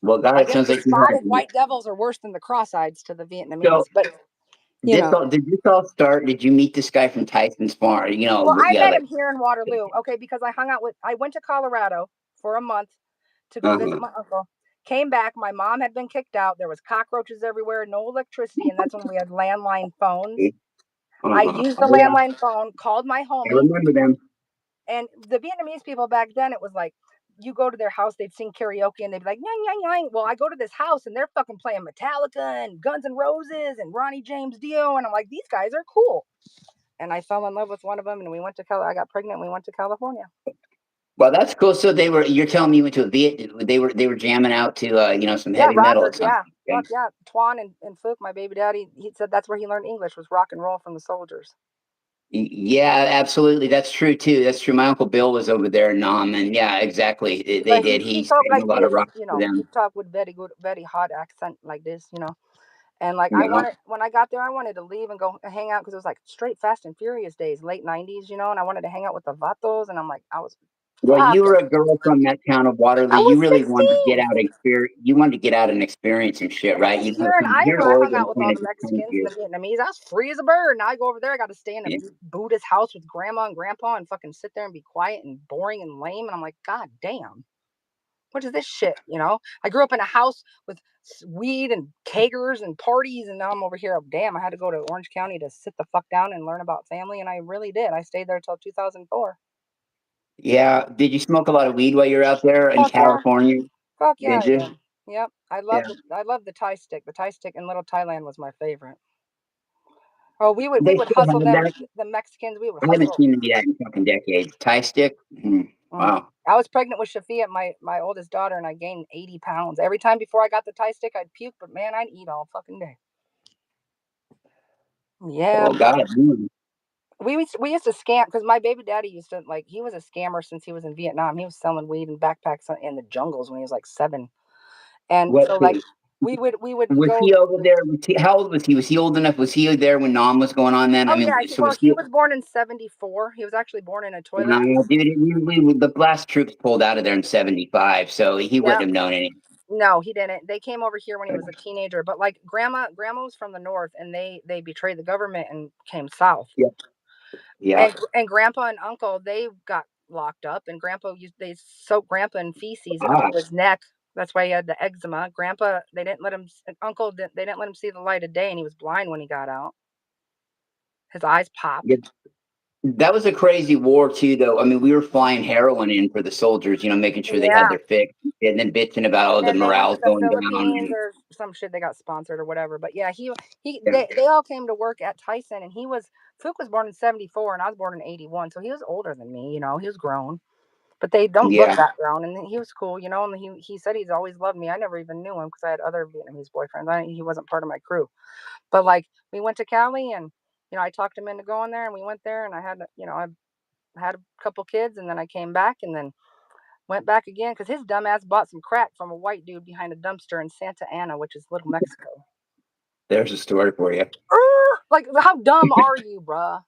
Well, God, I it guess sounds the like you had. spotted white devils are worse than the cross-eyeds to the Vietnamese, So but you know. did this all start? Did you meet this guy from Tyson's Farm? Well, I Yeah, met like. him here in Waterloo, okay, because I went to Colorado for a month to go visit Uh-huh. my uncle. Came back, my mom had been kicked out. There was cockroaches everywhere, no electricity, and that's when we had landline phones. I used the Oh yeah, landline phone, called my I homie, remember them. and the Vietnamese people back then, it was like you go to their house, they'd sing karaoke, and they'd be like, yang, yang, yang. Well, I go to this house, and they're fucking playing Metallica and Guns N' Roses and Ronnie James Dio, and I'm like, these guys are cool. And I fell in love with one of them, and we went to I got pregnant, and we went to California. Well, that's cool. So you're telling me you went to a Viet, they were jamming out to, some Yeah, heavy metal. rockers. It sounds Yeah, like. fuck yeah. Twan and Fook, my baby daddy, he said that's where he learned English was rock and roll from the soldiers. Yeah, absolutely. That's true too. That's true. My uncle Bill was over there in Nam, and yeah, exactly. They But did. he He talked sang a like lot of this, rock for he them. talked with very good, very hot accent like this. And like You know. when I got there, I wanted to leave and go hang out because it was like straight Fast and Furious days, late '90s, and I wanted to hang out with the vatos, and I'm like, Well, fuck, you were a girl from that town of Waterloo. I You was really wanted to get 16. out and experience. You wanted to get out and experience some shit, right? And here in Here in Iowa, I hung Oregon, out with kind all of the just kind of Mexicans and you. the Vietnamese. I was free as a bird. Now I go over there, I got to stay in a Yeah. Buddhist house with grandma and grandpa and fucking sit there and be quiet and boring and lame. And I'm like, God damn, what is this shit? I grew up in a house with weed and kegers and parties, and now I'm over here. Oh, damn, I had to go to Orange County to sit the fuck down and learn about family, and I really did. I stayed there till 2004. Yeah. Did you smoke a lot of weed while you're out there in Fuck yeah. California? Fuck yeah, Did I you? did. Yep. Yeah. I love the Thai stick. The Thai stick in Little Thailand was my favorite. Oh, we They would still hustle have them, that. the Mexicans. We would I haven't hustle. seen that in fucking decades. Thai stick. Mm. Wow. I was pregnant with Shafia, my oldest daughter, and I gained 80 pounds. Every time before I got the Thai stick, I'd puke, but man, I'd eat all fucking day. Yeah, Oh boy. God. We used to scam because my baby daddy used to like he was a scammer since he was in Vietnam. He was selling weed and backpacks in the jungles when he was like 7. And What so like we would was go. he over there? How old was he? Was he old enough? Was he there when Nom was going on then? I Oh yeah, mean, so well was he he? was born in 74. He was actually born in a toilet. No, dude, the blast troops pulled out of there in '75, so he Yeah. wouldn't have known anything. No, he didn't. They came over here when he was a teenager. But like grandma was from the north, and they betrayed the government and came south. Yeah, yeah. And grandpa and uncle they got locked up, and grandpa used they soaked grandpa in feces up Ah, to his neck. That's why he had the eczema. Grandpa they didn't let him. Uncle they didn't let him see the light of day, and he was blind when he got out. His eyes yeah. popped. That was a crazy war too, though. I mean, we were flying heroin in for the soldiers, making sure they had Yeah. their fix, and then bitching about And the then they went to morale's the going down. Philippines And or some shit. They got sponsored or whatever. But yeah, he yeah, they all came to work at Tyson, and he was Fook was born in 74, and I was born in 81, so he was older than me. He was grown, but they don't look yeah. that grown. And he was cool, and he said he's always loved me. I never even knew him because I had other Vietnamese boyfriends. He wasn't part of my crew. But like we went to Cali, and I talked him into going there, and we went there, and I had a couple kids, and then I came back, and then went back again because his dumbass bought some crack from a white dude behind a dumpster in Santa Ana, which is Little Mexico. There's a story for you. Like, how dumb are you, bruh?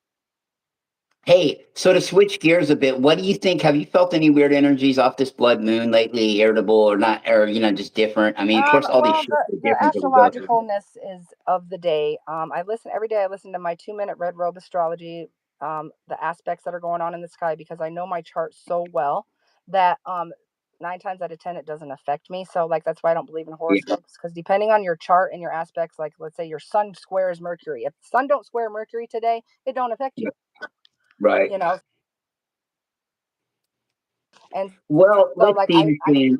Hey, so to switch gears a bit, what do you think? Have you felt any weird energies off this blood moon lately? Irritable or not, or just different? I mean, of course, all these Well, shifts are the different that we go through. astrologicalness is of the day. I listen every day. I listen to my 2-minute red robe astrology, the aspects that are going on in the sky because I know my chart so well that 9 times out of 10 it doesn't affect me. So like that's why I don't believe in Yeah, horoscopes because depending on your chart and your aspects, like let's say your sun squares Mercury. If the sun don't square Mercury today, it don't affect yeah, you. right. You know, and Well, so let's like see. I do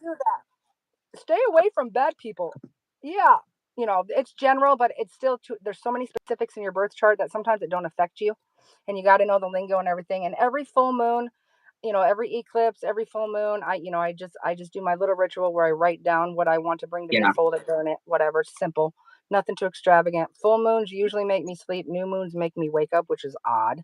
that. Stay away from bad people. Yeah, it's general, but it's still too, there's so many specifics in your birth chart that sometimes it don't affect you, and you got to know the lingo and everything. And every full moon, every eclipse, every full moon, I just do my little ritual where I write down what I want to bring to me, Yeah. fold it, burn it, whatever, simple, nothing too extravagant. Full moons usually make me sleep. New moons make me wake up, which is odd.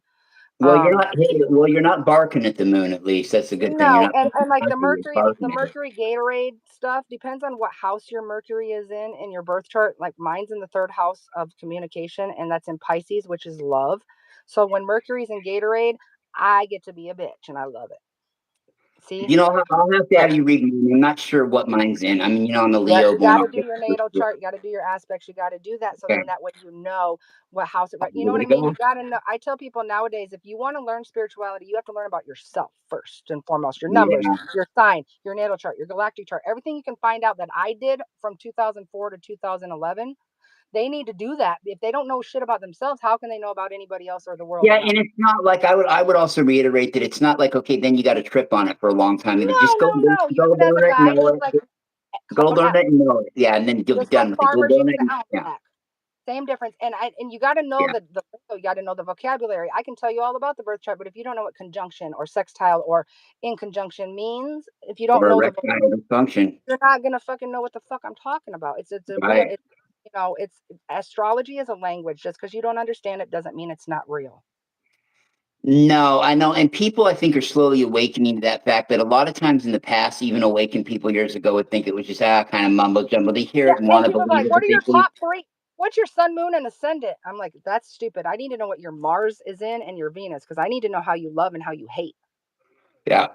Well, you're Um, not. Hey, well, you're not barking at the moon. At least that's a good thing. You're No, not and like the you're Mercury, the barking at it. Mercury Gatorade stuff depends on what house your Mercury is in your birth chart. Like mine's in the third house of communication, and that's in Pisces, which is love. So when Mercury's in Gatorade, I get to be a bitch, and I love it. See, I'll have to like have you read mine. I'm not sure what mine's in. I mean, I'm a yeah, Leo you going got to off. do your natal chart. You got to do your aspects. You got to do that. So Okay, then that way what house it. I'll You give know what it I a mean? go. You got to know. I tell people nowadays, if you want to learn spirituality, you have to learn about yourself first and foremost. Your numbers, Yeah. your sign, your natal chart, your galactic chart, everything you can find out that I did from 2004 to 2011. They need to do that. If they don't know shit about themselves, how can they know about anybody else or the world Yeah, around? and it's not like I would also reiterate that it's not like okay, then you got to trip on it for a long time. Either No, just go no, no. go Use it as a learn it, guide, know just it, like go learn it and know it. Yeah, and then you'll be just done like with it. Go farmers use learn it. the And, yeah, almanac. Same difference. And you got to know yeah. the you got to know the vocabulary. I can tell you all about the birth chart, but if you don't know what conjunction or sextile or in conjunction means, if you don't Or know the erectile dysfunction. you're not gonna fucking know what the fuck I'm talking about. It's a real Right. it's astrology is a language. Just because you don't understand it doesn't mean it's not real. No, I know, and people I think are slowly awakening to that fact that a lot of times in the past, even awakened people years ago would think it was just kind of mumbo jumbo. They hear Yeah, it and and want to people are believe like, it, "What but are they your think, top three? What's your sun, moon, and ascendant?" I'm like, "That's stupid. I need to know what your Mars is in and your Venus because I need to know how you love and how you hate. yeah,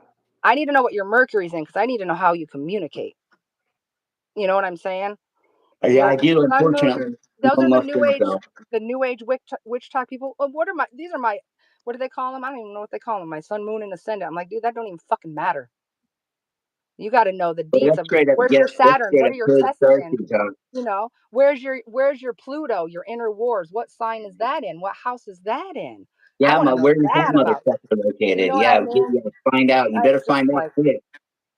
I need to know what your Mercury's in because I need to know how you communicate." You know what I'm saying? yeah, Your I do. sun, moon. Unfortunately, Those are most things though. the new age witch talk people. Oh, what are my? These are my. What do they call them? I don't even know what they call them. My sun, moon, and ascendant. I'm like, dude, that don't even fucking matter. You got to know the But deets that's of straight up, where's yeah, your that's Saturn, straight what up are your good Tessers in? Thursday talk. Where's your Pluto, your inner wars? What sign is that in? What house is that in? Yeah, want to know where's this that about it. motherfucker You located? know what I Yeah, mean? find out. You better It's just find out like, quick.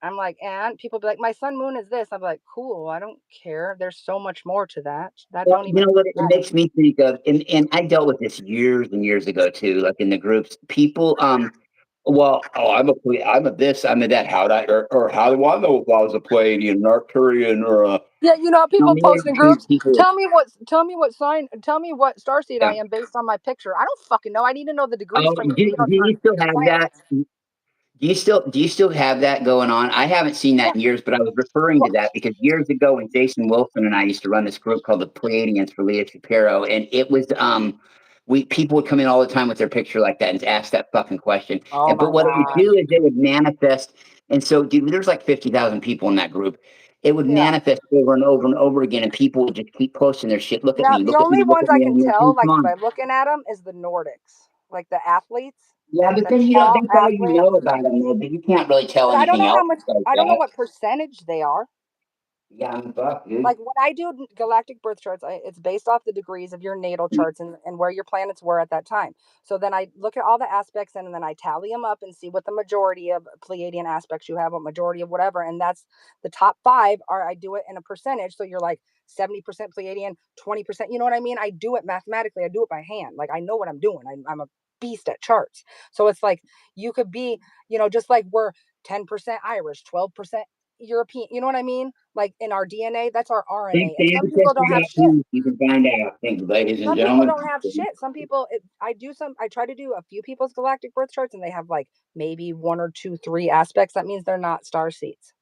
I'm like, and people be like, my sun moon is this. I'm like, cool. I don't care. There's so much more to that. That Well, don't you even know what it matter. makes me think of, and I dealt with this years and years ago too, like in the groups. People, well, oh, I'm a this, I'm a that. How'd I, or how do I know if I was a Pleiadian, an Arcturian, or a? Yeah, you know, You know, people me post in and groups. people, Tell me what sign. Tell me what starseed yeah. I am based on my picture. I don't fucking know. I need to know the degrees Oh, from your natal do chart you still and your have that? planets. Do you still have that going on? I haven't seen Yeah. that in years, but I was referring to Well, that because years ago when Jason Wilson and I used to run this group called the Pleiadians for Leah Shapiro, and it was we people would come in all the time with their picture like that and ask that fucking question. oh And but my what it would god. do is it would manifest, and so dude, there's like 50,000 people in that group. It would Yeah. manifest over and over and over again, and people would just keep posting their shit. Look at Yeah. me, The look at me, only look ones at I me. can I'm like, tell, dude, come like on. by looking at them, is the Nordics, like the athletes, Yeah, but the then you don't. tall That's all you know athletes. about them, though. But you can't really tell But I don't anything know how else much. like I don't know that. what percentage they are. Yeah, I'm fucked, dude. Like when I do galactic birth charts, it's based off the degrees of your natal charts and where your planets were at that time. So then I look at all the aspects and then I tally them up and see what the majority of Pleiadian aspects you have, what majority of whatever. And that's the top five are I do it in a percentage. So you're like 70% Pleiadian, 20%. You know what I mean? I do it mathematically. I do it by hand. Like I know what I'm doing. I'm a beast at charts. So it's like you could be, just like we're 10% Irish, 12% European. You know what I mean? Like in our DNA, that's our Thanks RNA. to And some people don't have shit. Ancestry.news, you can find out. Thank you, ladies and Some people gentlemen. don't have shit. Some people, I try to do a few people's galactic birth charts and they have like maybe one or two, three aspects. That means they're not star seeds.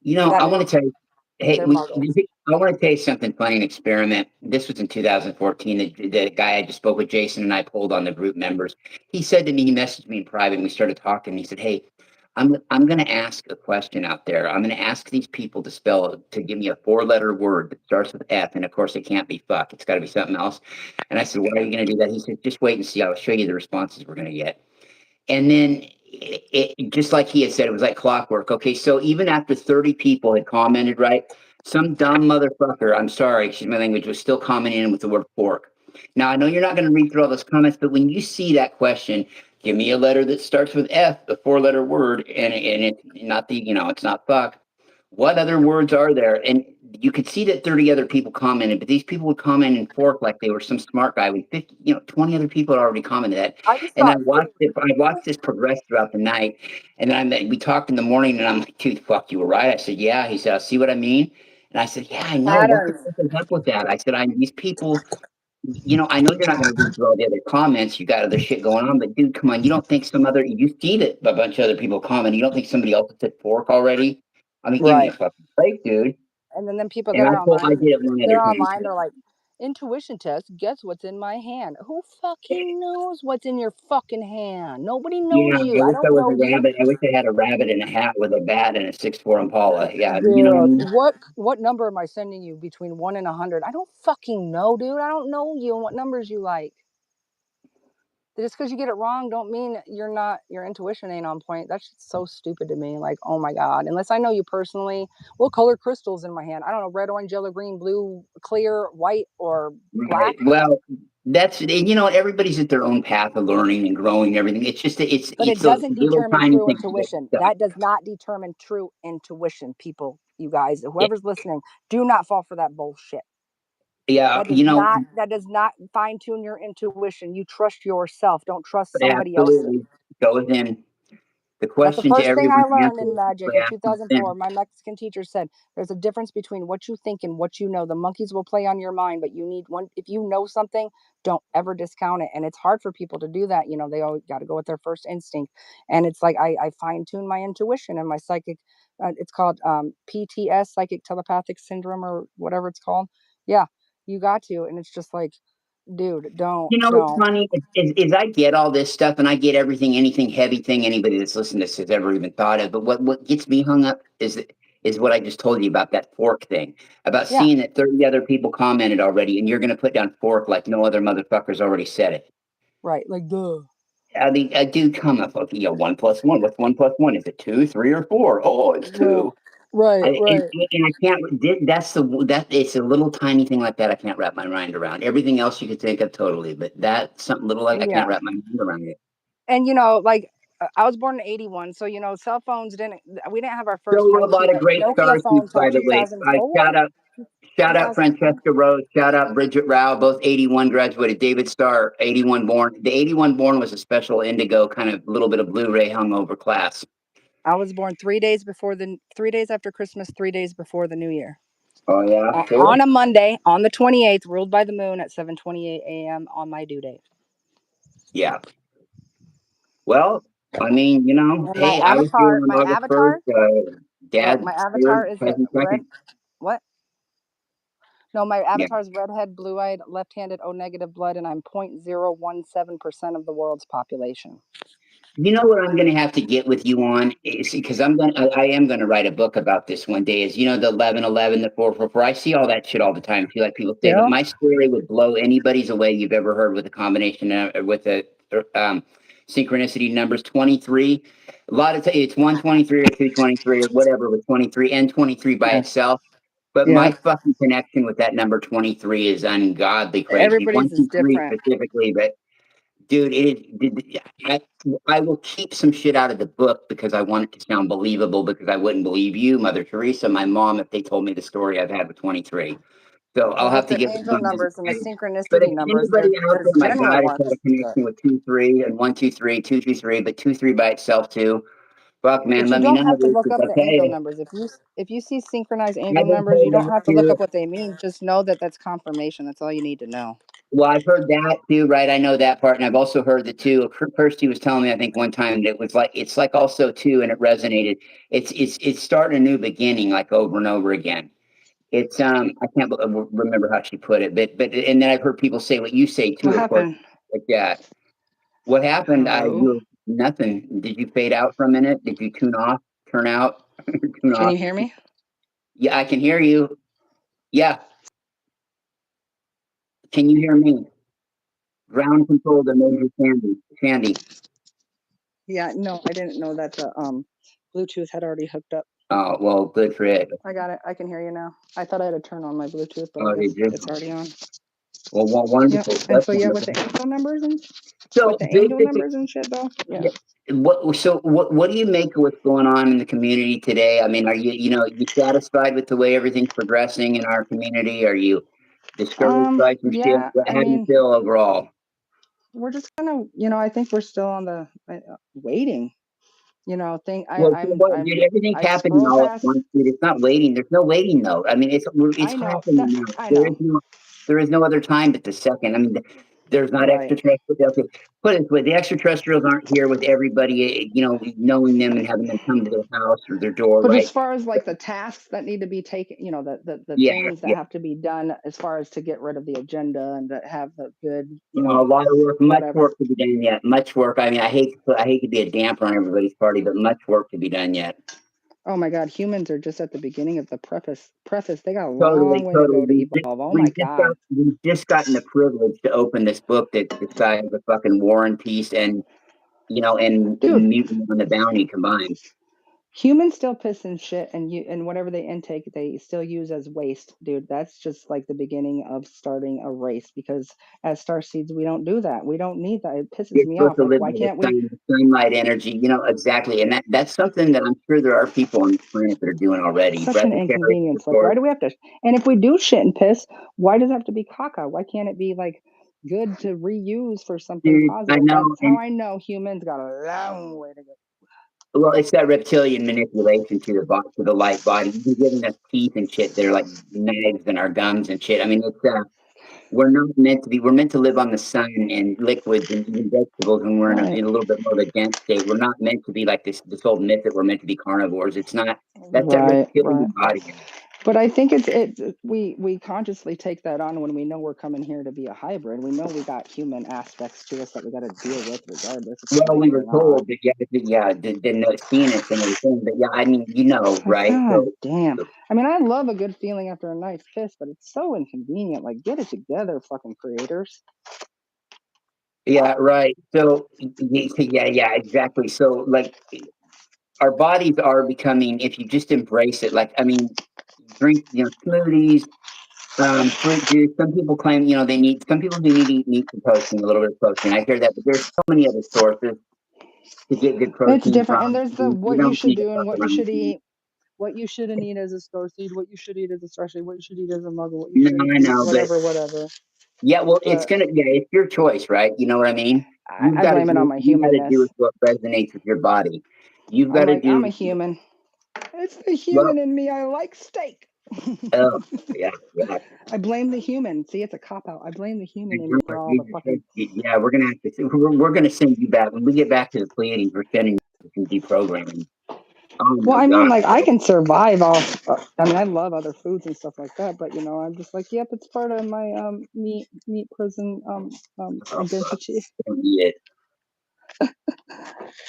You know, That I means want to tell you, hey, they're muggles. I want to tell you something funny, an experiment. This was in 2014. The guy I just spoke with, Jason, and I pulled on the group members. He said to me, he messaged me in private, and we started talking. He said, "Hey, I'm going to ask a question out there. I'm going to ask these people to give me a 4-letter word that starts with F, and of course, it can't be fuck. It's got to be something else." And I said, "Why are you going to do that?" He said, "Just wait and see. I'll show you the responses we're going to get." And then just like he had said, it was like clockwork. Okay, so even after 30 people had commented, right, some dumb motherfucker, I'm sorry, excuse my language, was still commenting with the word fork. Now, I know you're not going to read through all those comments, but when you see that question, give me a letter that starts with F, a 4-letter word, and it's not it's not fuck. What other words are there? And you could see that 30 other people commented, but these people would comment in fork like they were some smart guy. With 50, 20 other people had already commented that. I just And thought food. I watched this progress throughout the night. And then we talked in the morning, and I'm like, dude, fuck, you were right. I said, yeah. He said, see what I mean? And I said, yeah, I know. What the Patterns. fuck is up with that? I said, these people, I know you're not going to read through all the other comments. You got other shit going on, but dude, come on. You don't think you see that a bunch of other people comment. You don't think somebody else said fork already? I mean, give me a Right. fucking break, dude. And then people And that are I online, did it one other they're time. online, they're like, intuition test, guess what's in my hand? Who fucking knows what's in your fucking hand? Nobody knows Yeah, you. I I wish I don't was know a you. rabbit. I wish I had a rabbit in a hat with a bat and a 6'4" Impala. Yeah, you know what I Dude, mean? what number am I sending you between 1 and 100? I don't fucking know, dude. I don't know you and what numbers you like. Just because you get it wrong don't mean your intuition ain't on point. That's just so stupid to me. Like, oh my God. Unless I know you personally, what color crystals in my hand? I don't know, red, orange, yellow, green, blue, clear, white, or Right. black. Well, everybody's at their own path of learning and growing and everything. It's just But it those doesn't little determine tiny true things that intuition. stuff. That does not determine true intuition, people, you guys. Yeah, Whoever's listening, do not fall for that bullshit. yeah, That does not fine tune your intuition. You trust yourself. Don't trust somebody else's. absolutely. Go within. The That's the question to first thing I everyone learned answer in is magic in ask within. 2004. My Mexican teacher said there's a difference between what you think and what you know. The monkeys will play on your mind, but you need one. If you know something, don't ever discount it. And it's hard for people to do that. They always got to go with their first instinct. And it's like I fine tune my intuition and my psychic. It's called PTS, psychic telepathic syndrome, or whatever it's called. Yeah, you got to. And it's just like, dude, don't, You know what's don't. funny is I get all this stuff and I get anything heavy thing anybody that's listened to this has ever even thought of. But what gets me hung up is what I just told you about that fork thing. About Yeah, seeing that 30 other people commented already and you're gonna put down fork like no other motherfucker's already said it. right. Like, duh. I mean, dude, come up, okay, 1 plus 1. What's 1 plus 1? Is it 2, 3, or 4? Oh, it's Well, 2. Right, right. And I can't. It's a little tiny thing like that. I can't wrap my mind around. Everything else you could think of totally, but that's something little like I Yeah. can't wrap my mind around it. And like I was born in '81, so cell phones we didn't have our So first were a lot of great Nokia phone Starseeds, till by the way. I 2004. shout out 2004. Francesca Rose, shout out Bridget Rao, both 81 graduated. David Starr, 81 born. The 81 born was a special indigo kind of little bit of Blu-ray hungover class. I was born 3 days after Christmas, 3 days before the New Year. Oh yeah, cool. On a Monday, on the 28th, ruled by the moon at 7:28 a.m. on my due date. Yeah. Well, I mean, hey, I was born on August 1st. Dad, my avatar third, is cousin red. second. What? No, my Yeah. avatar is redhead, blue-eyed, left-handed, O-negative blood, and I'm 0.017% of the world's population. You know what I'm going to have to get with you on is because I am going to write a book about this one day. Is the 1111, the 444. I see all that shit all the time too, like people say. But my story would blow anybody's away you've ever heard with a combination with a synchronicity numbers 23. A lot of it's 123 or 223 or whatever with 23 and 23 by itself. But my fucking connection with that number 23 is ungodly crazy. Everybody's is 123 different. specifically, but. Dude, I will keep some shit out of the book because I want it to sound believable because I wouldn't believe you, Mother Teresa, my mom, if they told me the story I've had with 23. So I'll have to get angel numbers and the but if synchronicity numbers. anybody out there, my general God, has ones. had a connection with 2-3 and 1-2-3, 2-2-3, but 2-3 by itself too. Fuck, man, But let you me don't know. have to look up the angel Okay. numbers. If you see synchronized angel numbers, you don't have to look up what they mean. Just know that that's confirmation. That's all you need to know. Well, I've heard that too, right? I know that part, and I've also heard the two. Kirsty was telling me, I think one time that it was like it's like also too, and it resonated. It's starting a new beginning, like over and over again. It's I can't remember how she put it, but and then I've heard people say what you say too. What Of course, happened? like that. What happened? Hello? Nothing. Did you fade out for a minute? Did you tune off? Turn out? Tune Can off? you hear me? Yeah, I can hear you. Yeah. Can you hear me? Ground control to Major Shandy. Yeah, no, I didn't know that the Bluetooth had already hooked up. Oh, well, good for it. I got it. I can hear you now. I thought I had to turn on my Bluetooth, but Oh, I guess did you? it's already on. Well, wonderful. Yep. And so with the angel numbers and shit though. Yeah. What do you make of what's going on in the community today? I mean, are you satisfied with the way everything's progressing in our community? Are you discouraged by some shit? How do you feel overall? We're just kind of, I think we're still on the waiting. Thing. Dude, everything's happening all at once, dude. It's not waiting. There's no waiting though. I mean, it's happening now. I know. There is no other time but the second. I mean, there's not extraterrestrials. Put it this way, the extraterrestrials aren't here with everybody, knowing them and having them come to their house or their door, but right? As far as like the tasks that need to be taken, the things that have to be done as far as to get rid of the agenda and to have the good, a lot of work, much work to be done yet. Much work. I mean, I hate to be a damper on everybody's party, but much work to be done yet. Oh my God, humans are just at the beginning of the preface. They got a long way to go to evolve. Oh my God. We've just gotten the privilege to open this book that describes the fucking War and Peace and Mutiny on the Bounty combined. Humans still piss and shit and whatever they intake, they still use as waste, dude. That's just like the beginning of starting a race because as starseeds, we don't do that. We don't need that. It pisses me off. Like, why can't we? Sunlight energy, exactly. And that's something that I'm sure there are people on the planet that are doing already. Such an inconvenience. Like, why do we have to? And if we do shit and piss, why does it have to be caca? Why can't it be like good to reuse for something positive? I know, that's how I know humans got a long way to go. Well, it's that reptilian manipulation to the light body. You're giving us teeth and shit. They're like knives in our gums and shit. I mean, it's we're not meant to be. We're meant to live on the sun and liquids and even vegetables when we're in a little bit more of a dense state. We're not meant to be like this old myth that we're meant to be carnivores. It's not. That's that reptilian body. But I think we consciously take that on when we know we're coming here to be a hybrid. We know we got human aspects to us that we got to deal with regardless. Well, we were told that didn't know seeing it and everything, but yeah, I mean, right? God damn. I mean, I love a good feeling after a nice piss, but it's so inconvenient. Like, get it together, fucking creators. Yeah, right. So yeah, exactly. So like, our bodies are becoming, if you just embrace it, like, I mean, drink, smoothies, fruit juice. Some people claim, some people do need to eat meat for protein, a little bit of protein. I hear that, but there's so many other sources to get good protein It's different, and from. there's the You what you don't should need to do and fuck what you around should with meat. eat, what you shouldn't eat as a starseed, what you should eat as a starseed, what you should eat as a muggle, what you No, shouldn't I eat, know, but whatever. yeah, well, But it's your choice, right? You know what I mean? You've I got to blame it on do, my you got to do humanness. with what resonates with your body. You've got I'm to like, I'm a do, human. It's the well, human in me. I like steak. oh, yeah, yeah. I blame the human. See, it's a cop out. I blame the human in me for all the fucking. Yeah, we're gonna have to. We're gonna send you back when we get back to the Pleiadians. We're sending you some deprogramming. Oh Well, my I mean, god! like, I can survive off. I mean, I love other foods and stuff like that, but I'm just like, yep, it's part of my meat prison Oh, identity. don't eat it.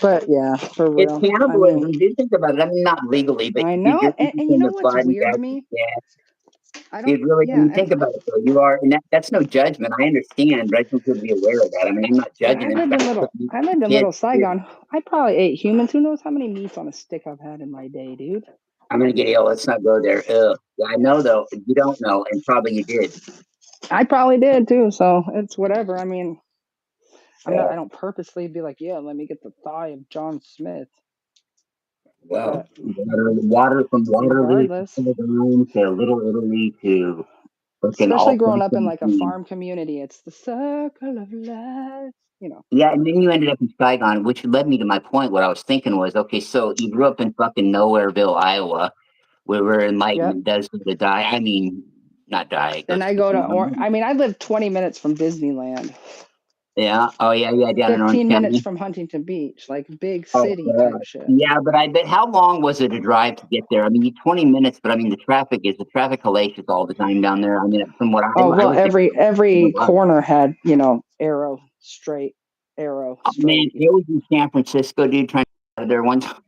But yeah, for It's real. I mean, cannibalism. Do think about it. I mean, not legally, but I dude, know, you're and eating you know the what's body weird to back to me? death. I don't. Dude, really, I Yeah, mean, think about it though. You are, and that's no judgment. I understand, but I think you'll be aware of that. I mean, I'm not and judging. In fact, I lived in kids, Little Saigon. I probably ate humans. Who knows how many meats on a stick I've had in my day, dude? I'm gonna get ill. Let's not go there. Ugh. Yeah, I know though. You don't know, and probably you did. I probably did too. So it's whatever. I mean, Yeah. I don't purposely be like, yeah, let me get the thigh of John Smith. Well, But water from Waterloo to regardless, Philadelphia to Little Italy to fucking especially all growing points up in in like a between. farm community, it's the circle of life. Yeah, and then you ended up in Saigon, which led me to my point. What I was thinking was, okay, so you grew up in fucking Nowhereville, Iowa, where Yep. enlightenment does seem to die. I mean, not die, it And goes I to the go to, ground. I mean, I live 20 minutes from Disneyland, Yeah. Oh yeah, yeah, down in Orange 15 minutes County. from Huntington Beach, like big Oh, city God. type shit. Yeah, but I bet how long was it a drive to get there? I mean, 20 minutes, but I mean, the traffic hellacious all the time down there. I mean, from what Oh, I well, was there. every corner had, arrow straight, arrow Oh, man, straight. I was in San Francisco, dude, trying to get out of there one time.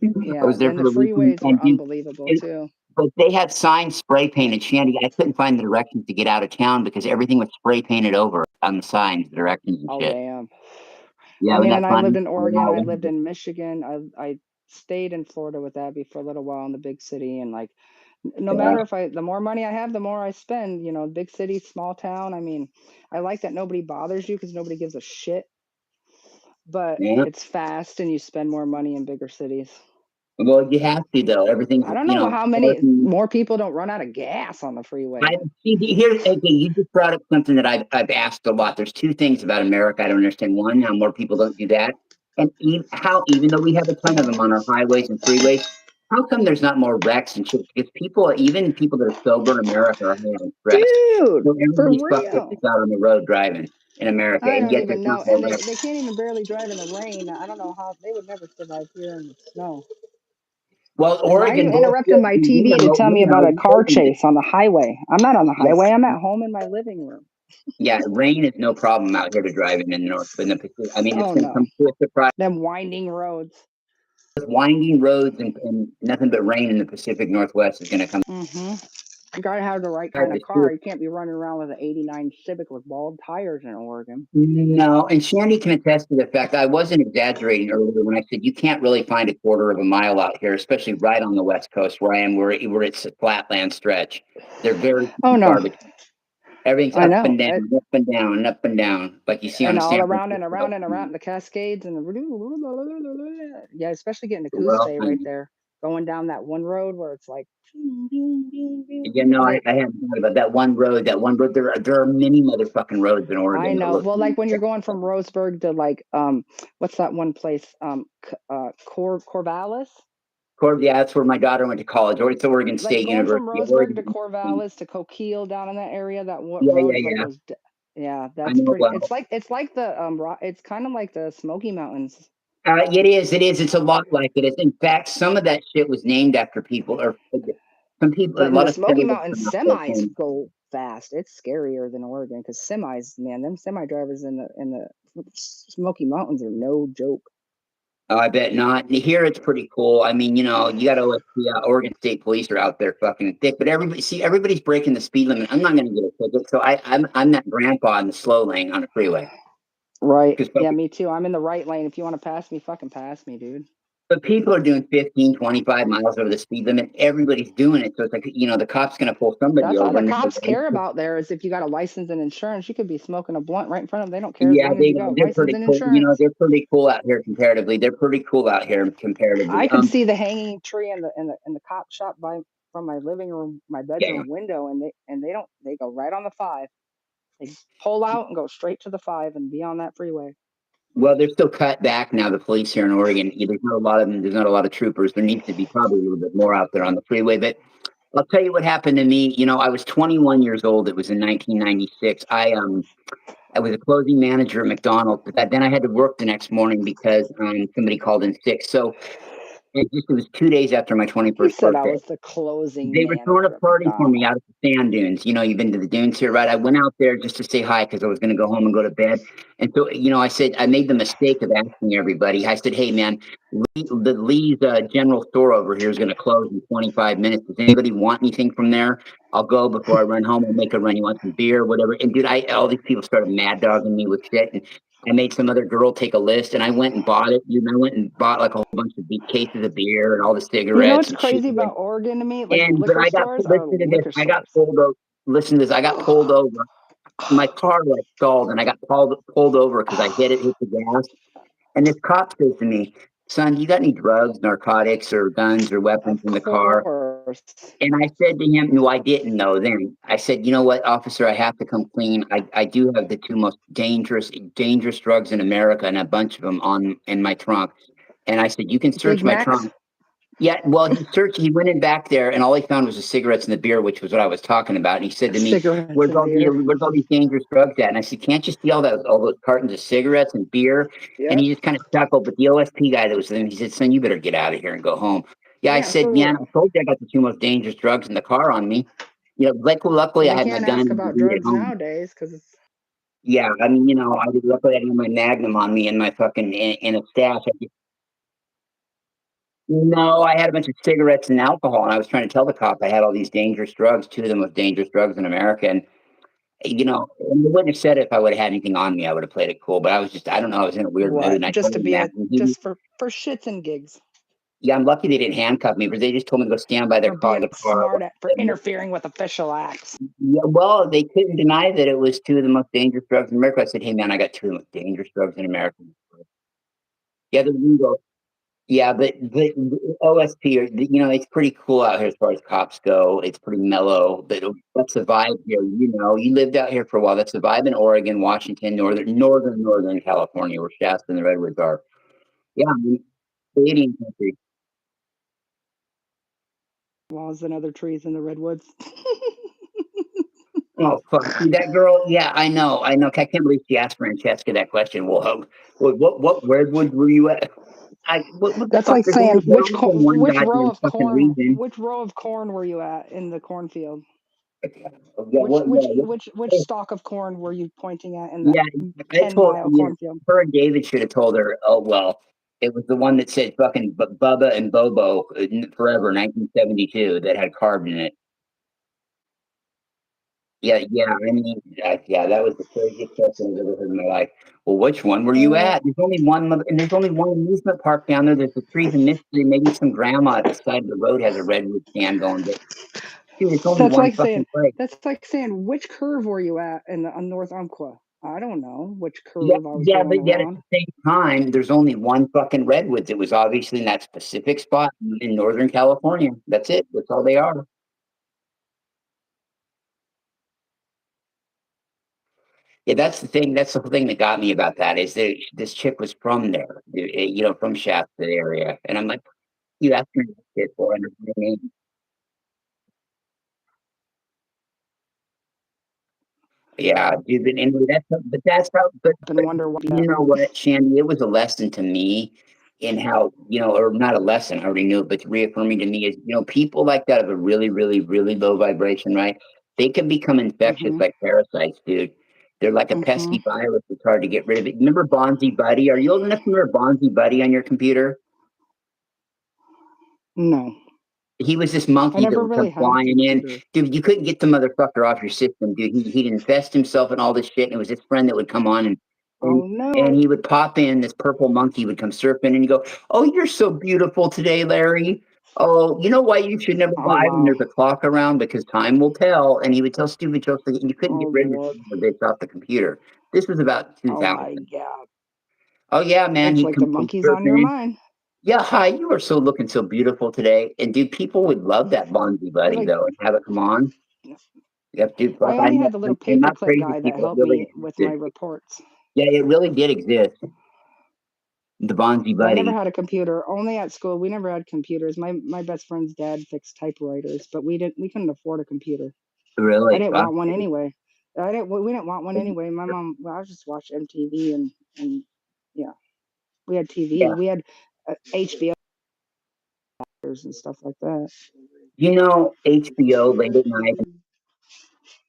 I Yeah. was there And for the the weekend, freeways were and dude, unbelievable it, too. but they had signs spray painted. Shandy, I couldn't find the directions to get out of town because everything was spray painted over on the signs, the directions and Oh, shit. damn. Yeah, I wasn't mean, that and I lived fun? in Oh, Oregon, yeah, I it lived was. in Michigan, I stayed in Florida with Abby for a little while in the big city, and like, no Yeah, matter if the more money I have, the more I spend. Big city, small town. I mean, I like that nobody bothers you because nobody gives a shit. But yeah. it's fast, and you spend more money in bigger cities. Well, you have to though. Everything's I don't know how many parking. more people don't run out of gas on the freeway. I see. Here again, you just brought up something that I've asked a lot. There's two things about America I don't understand. One, how more people don't do that, and even though we have a ton of them on our highways and freeways, how come there's not more wrecks and shit? Because even people that are sober in America are having stress. Dude, So for everybody's fucked up real. that's out on the road driving in America, I and don't yet there's even not know. more And they wrecks. can't even barely drive in the rain. I don't know how they would never survive here in the snow. Well, And why are you Oregon interrupting bullshit. my You TV to know, tell me you know, about a you car opened it. chase on the highway? I'm not on the Yes. highway. I'm at home in my living room. Yeah, rain is no problem out here to drive in the north, but in the Pacific, I mean, it's Oh going to no. come to a surprise. Them winding roads. Winding roads and nothing but rain in the Pacific Northwest is going to come. Mm-hmm. You gotta have the right kind of The car. You can't be running around with an '89 Civic with bald tires in Oregon. No, and Shandy can attest to the fact I wasn't exaggerating earlier when I said you can't really find a quarter of a mile out here, especially right on the West Coast where I am, where it's a flatland stretch. They're very Oh no. garbage. Everything's I up know. and down, up and down, and up and down, like you see on And the all San around and Francisco. around and around the Cascades and the yeah, especially getting to Well, Coos I right there, going down that one road where it's like you know, I haven't thought about that one road. That one road. There are many motherfucking roads in I Oregon that know. look. Well, like when you're going from Roseburg to like what's that one place? Corvallis? Yeah, that's where my daughter went to college. Or it's Oregon Like State going from University. Roseburg to Corvallis to Coquille down in that area, that Yeah, road yeah, like yeah. goes yeah, I that's know pretty. well. It's like the it's kind of like the Smoky Mountains. It is. It is. It's a lot like it is. In fact, some of that shit was named after people, or some people. A But in the lot of Smoky settlers Mountains, from out there semis came. go fast. It's scarier than Oregon because semis, man, them semi drivers in the Smoky Mountains are no joke. Oh, I bet not. Here it's pretty cool. I mean, you got OSP, Oregon State Police are out there fucking thick, but everybody's breaking the speed limit. I'm not going to get a ticket, so I'm that grandpa in the slow lane on the freeway. Right. Because Yeah, me too. I'm in the right lane. If you want to pass me, fucking pass me, dude. But people are doing 15, 25 miles over the speed limit. Everybody's doing it. So it's like, you know, the cop's going to pull somebody That's all over. the And cops care about there is if you got a license and insurance. You could be smoking a blunt right in front of them. They don't care yeah, as long as you got they're license pretty and cool. You know, insurance. they're pretty cool out here comparatively. They're pretty cool out here comparatively. I could see the hanging tree in the cop shop from my living room, my bedroom window, and they go right on the 5. They pull out and go straight to the 5 and be on that freeway. Well, they're still cut back now. The police here in Oregon, there's not a lot of them. There's not a lot of troopers. There needs to be probably a little bit more out there on the freeway. But I'll tell you what happened to me. You know, I was 21 years old. It was in 1996. I was a closing manager at McDonald's, but then I had to work the next morning because somebody called in sick. So it was 2 days after my 21st He said birthday. I was the closing They were throwing a manager at party for me McDonald's. out at the sand dunes. You know, you've been to the dunes here, right? I went out there just to say hi because I was going to go home and go to bed. And so, you know, I said, I made the mistake of asking everybody. I said, hey, man, Lee's general store over here is going to close in 25 minutes. Does anybody want anything from there? I'll go before I run home. I'll make a run. You want some beer, whatever. And dude, all these people started mad dogging me with shit. And I made some other girl take a list, and I went and bought it. Dude, and I went and bought like a whole bunch of cases of beer and all the cigarettes. You know what's and crazy shit. about Oregon to me? Like But liquor I got stores are listen to this. liquor I got stores. pulled over. Listen to this. I got pulled over. My car like stalled, and I got pulled over because I hit the gas. And this cop says to me, "Son, you got any drugs, narcotics, or guns or weapons in the car?" And I said to him, "No, I didn't know." Then I said, "You know what, officer? I have to come clean. I do have the 2 most dangerous drugs in America, and a bunch of them in my trunk." And I said, "You can search Big my Macs? trunk." Yeah, well, he went in back there, and all he found was the cigarettes and the beer, which was what I was talking about. And he said to me, Cigarettes and beer. Where's all these dangerous drugs at?" And I said, "Can't you see all those cartons of cigarettes and beer?" Yep. And he just kind of chuckled. But the OSP guy that was with him, he said, "Son, you better get out of here and go home." Yeah, I said, "Yeah, I told you I got the 2 most dangerous drugs in the car on me." You know, luckily I had my gun ask and about weed at drugs home. nowadays because it's Yeah, I mean, you know, luckily I had my Magnum on me and my fucking in a stash. No, I had a bunch of cigarettes and alcohol, and I was trying to tell the cop I had all these dangerous drugs, 2 of the most dangerous drugs in America. And you know, and I wouldn't have said it if I would have had anything on me. I would have played it cool, but I don't know, I was in a weird mood, and I just told to him be that. just for shits and gigs. Yeah, I'm lucky they didn't handcuff me, but they just told me to go stand by their For car. being for interfering with official acts. Yeah, well, they couldn't deny that it was 2 of the most dangerous drugs in America. I said, "Hey, man, I got 2 of the most dangerous drugs in America." Yeah, they're legal. Yeah, but the OSP, you know, it's pretty cool out here as far as cops go. It's pretty mellow. But that's the vibe here. You know, you lived out here for a while. That's the vibe in Oregon, Washington, northern California, where Shasta and the Redwoods are. Yeah, I mean, Pleiadian country. Walls and other trees in the redwoods. Oh, fuck. See, that girl, yeah, I know. I can't believe she asked Francesca that question. Well, what redwood were you at? What the That's fuck? like There's saying only one which row goddamn of fucking corn reason. were you at in the cornfield? Yeah, Which stalk of corn were you pointing at in the Yeah, 10-mile cornfield? her and David should have told her, "Oh, well, it was the one that said fucking Bubba and Bobo forever, 1972, that had carved in it." Yeah, I mean, yeah, that was the craziest question I've ever heard in my life. Well, which one were you at? There's only one, and there's only one amusement park down there. There's the Trees of Mystery. Maybe some grandma at the side of the road has a redwood stand going, but dude, it's only one fucking place. That's like saying which curve were you at on North Umpqua? I don't know which curve Yeah, I was going but yet at around. the same time, there's only one fucking redwoods. It was obviously in that specific spot in Northern California. That's it. That's all they are. Yeah, that's the thing. That's the whole thing that got me about that is that this chick was from there, you know, from Shasta area, and I'm like, you asked me that shit for under my name. Yeah, dude. But anyway, that's how. And wonder what. You know what, Shandy? It was a lesson to me in how, you know, or not a lesson. I already knew it, but reaffirming to me is, you know, people like that have a really, really, really low vibration, right? They can become infectious like parasites, dude. They're like a pesky virus. It's hard to get rid of it. Remember Bonzi Buddy? Are you old enough to remember Bonzi Buddy on your computer? No. He was this monkey that would come flying in. Dude, you couldn't get the motherfucker off your system, dude. He'd infest himself and all this shit. And it was his friend that would come on and Oh no. And he would pop in, this purple monkey would come surfing, and you go, "Oh, you're so beautiful today, Larry. Oh, you know why you should never Oh lie when wow. there's a clock around? Because time will tell." And he would tell stupid jokes, and you couldn't Oh get rid of Lord. the bits off the computer. This was about Oh my 2000. God. Oh yeah, man, It's he'd like the come monkey's on your surfing in. mind. Yeah, hi, you are so looking so beautiful today. And dude, people would love that Bonzi I buddy like. though, and have it come on. Yep, dude, fuck, I only had the little I'm not paperclip crazy, guy that people. It helped really me with my existed. reports. Yeah, it really did exist. The Bonzi But I never buddy. had a computer. Only at school. We never had computers. My best friend's dad fixed typewriters, but we couldn't afford a computer. I Really? didn't Fuck. want one anyway. We didn't want one anyway. My mom, well, I just watched MTV and yeah, we had TV. Yeah. We had HBO and stuff like that. You know, HBO late at night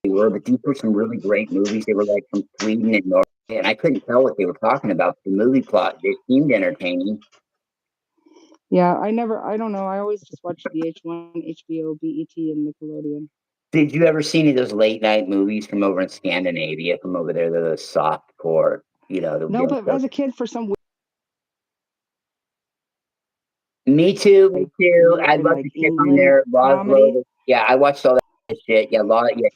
they were, but these were some really great movies. They were like from Sweden and Norway, and I couldn't tell what they were talking about. The movie plot, they seemed entertaining. Yeah, I don't know. I always just watched VH1, HBO, BET, and Nickelodeon. Did you ever see any of those late night movies from over in Scandinavia, from over there, the soft core, No, but as a kid, for some Me too, me too. I in love like the chick on England there, comedy, Roslo. Yeah, I watched all that shit. Yeah,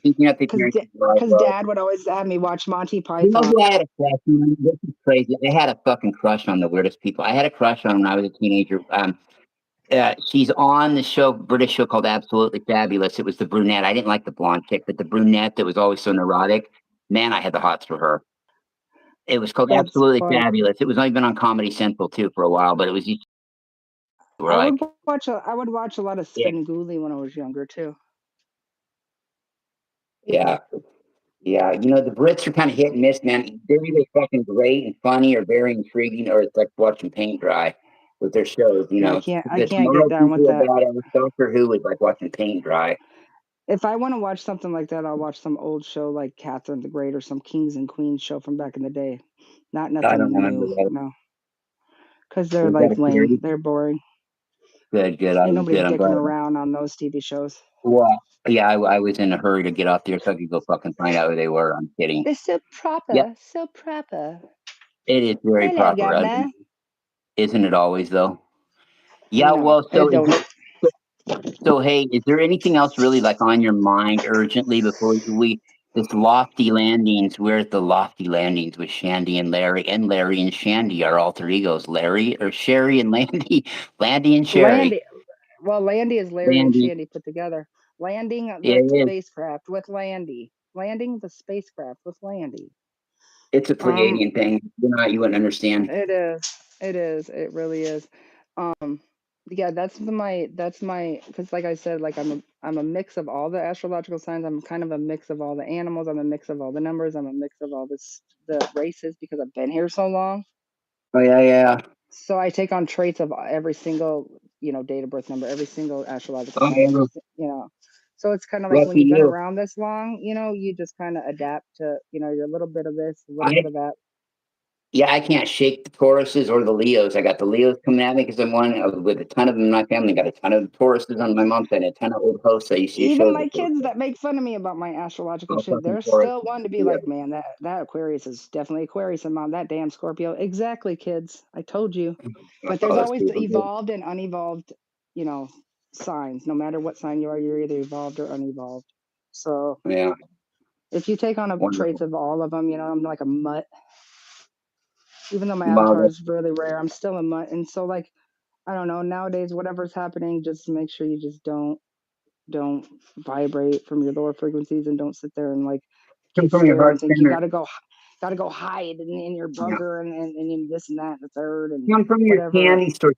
Keeping Up the Appearances of because Roslo. Dad would always have me watch Monty You know Python. who I had a crush on? This is crazy. I had a fucking crush on the weirdest people. I had a crush on when I was a teenager. She's on the show, British show called Absolutely Fabulous. It was the brunette. I didn't like the blonde chick, but the brunette that was always so neurotic. Man, I had the hots for her. It was called That's Absolutely funny. Fabulous. It was only been on Comedy Central too for a while, but it was just were I like, would watch a lot of yeah, Svengoolie when I was younger too. yeah. Yeah, the Brits are kind of hit and miss, man. They're either fucking great and funny or very intriguing, or it's like watching paint dry with their shows. Yeah, I The can't get Tomorrow down with People that. about Doctor Who is like watching paint dry. If I want to watch something like that, I'll watch some old show like Catherine the Great or some Kings and Queens show from back in the day. I Nothing don't remember new, that. no, because they're Was that like a lame. series? They're boring. Good. Ain't nobody Good. I'm dicking glad. around on those TV shows. Well, yeah, I was in a hurry to get off there so I could go fucking find out who they were. I'm kidding. It's so Yep, proper, so proper. it is very Hello, proper, Governor. isn't it always though? Yeah. No, Well, it don't. So, hey, is there anything else really like on your mind urgently before this lofty landings? We're at the lofty landings with Shandy and Larry, and Larry and Shandy are alter egos. Larry or Sherry and Landy, Landy and Sherry. Landy. Well, Landy is Larry and Landy, Shandy put together. Landing the it is. spacecraft with Landy. Landing the spacecraft with Landy. It's a Um, Pleiadian thing. You wouldn't understand. it is. It is. It really is. Yeah, that's my because like I said, like I'm a mix of all the astrological signs. I'm kind of a mix of all the animals. I'm a mix of all the numbers. I'm a mix of all the races because I've been here so long. Oh yeah. So I take on traits of every single, date of birth number, every single astrological Oh sign, yeah. So it's kind of like when Lucky you've been you. around this long, you just kind of adapt to, you're a little bit of this, a little I bit of that. Yeah, I can't shake the Tauruses or the Leos. I got the Leos coming at me because I'm one with a ton of them in my family. Got a ton of Tauruses on my mom's side, and a ton of old hosts I used to do Even shows my with. kids that make fun of me about my astrological All shit, fucking they're Taurus. still one to be Yeah. like, man, that Aquarius is definitely Aquarius, and mom, that damn Scorpio. Exactly, kids. I told you. But there's Oh, that's always the super good. evolved and unevolved, signs. No matter what sign you are, you're either evolved or unevolved. So Yeah, if you take on traits wonderful. of all of them, I'm like a mutt. Even though my Wow, avatar is really rare, I'm still a mutt. And so, like, I don't know. Nowadays, whatever's happening, just make sure you just don't vibrate from your lower frequencies and don't sit there and like come get from your scared heart and think you center. gotta go hide in your Yeah. bunker and this and that and the third and Come from your whatever. candy store.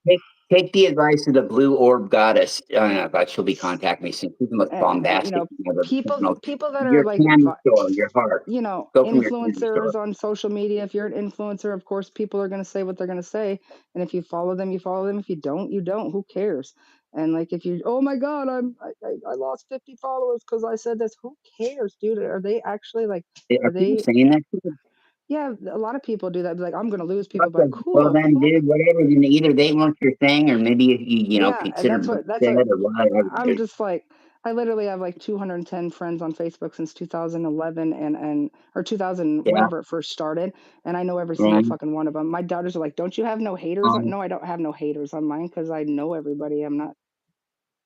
Take the advice of the Blue Orb goddess. God, she'll be contacting me soon. She's the most bombastic thing I've ever seen. People that are Your like candy store, your heart. Go from your candy influencers store. on social media. If you're an influencer, of course, people are going to say what they're going to say. And if you follow them, you follow them. If you don't, you don't. Who cares? And like, if you, oh my God, I lost 50 followers because I said this. Who cares, dude? Are they actually like, Are are people they, saying that? Shit? yeah, a lot of people do that. Be like, I'm going to lose people, Fuck but them. who Well the then, fuck? dude, whatever. Either they weren't your thing, or maybe you Yeah. And consider that's them what, dead or whatever. I'm just like, I literally have like 210 friends on Facebook since 2011 or 2000, Yeah. whenever it first started. And I know every single fucking one of them. My daughters are like, don't you have no haters? No, I don't have no haters on mine because I know everybody. I'm not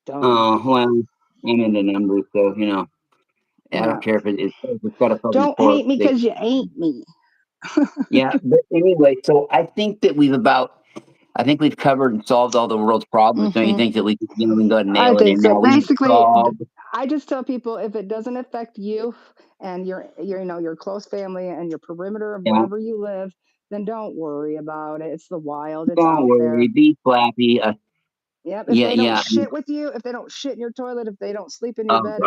dumb. Oh, well, I'm in the numbers, so, you know, I don't care if it's got a fucking don't hate me because you ain't me. Yeah, but anyway, so I think that we've covered and solved all the world's problems. Don't you think that we can go ahead and nail it in so. now? Basically, I just tell people if it doesn't affect you and your close family and your perimeter of wherever you live, then don't worry about it. It's the wild. It's don't out worry, there. be flappy. Yep. If they don't shit with you, if they don't shit in your toilet, if they don't sleep in your bed,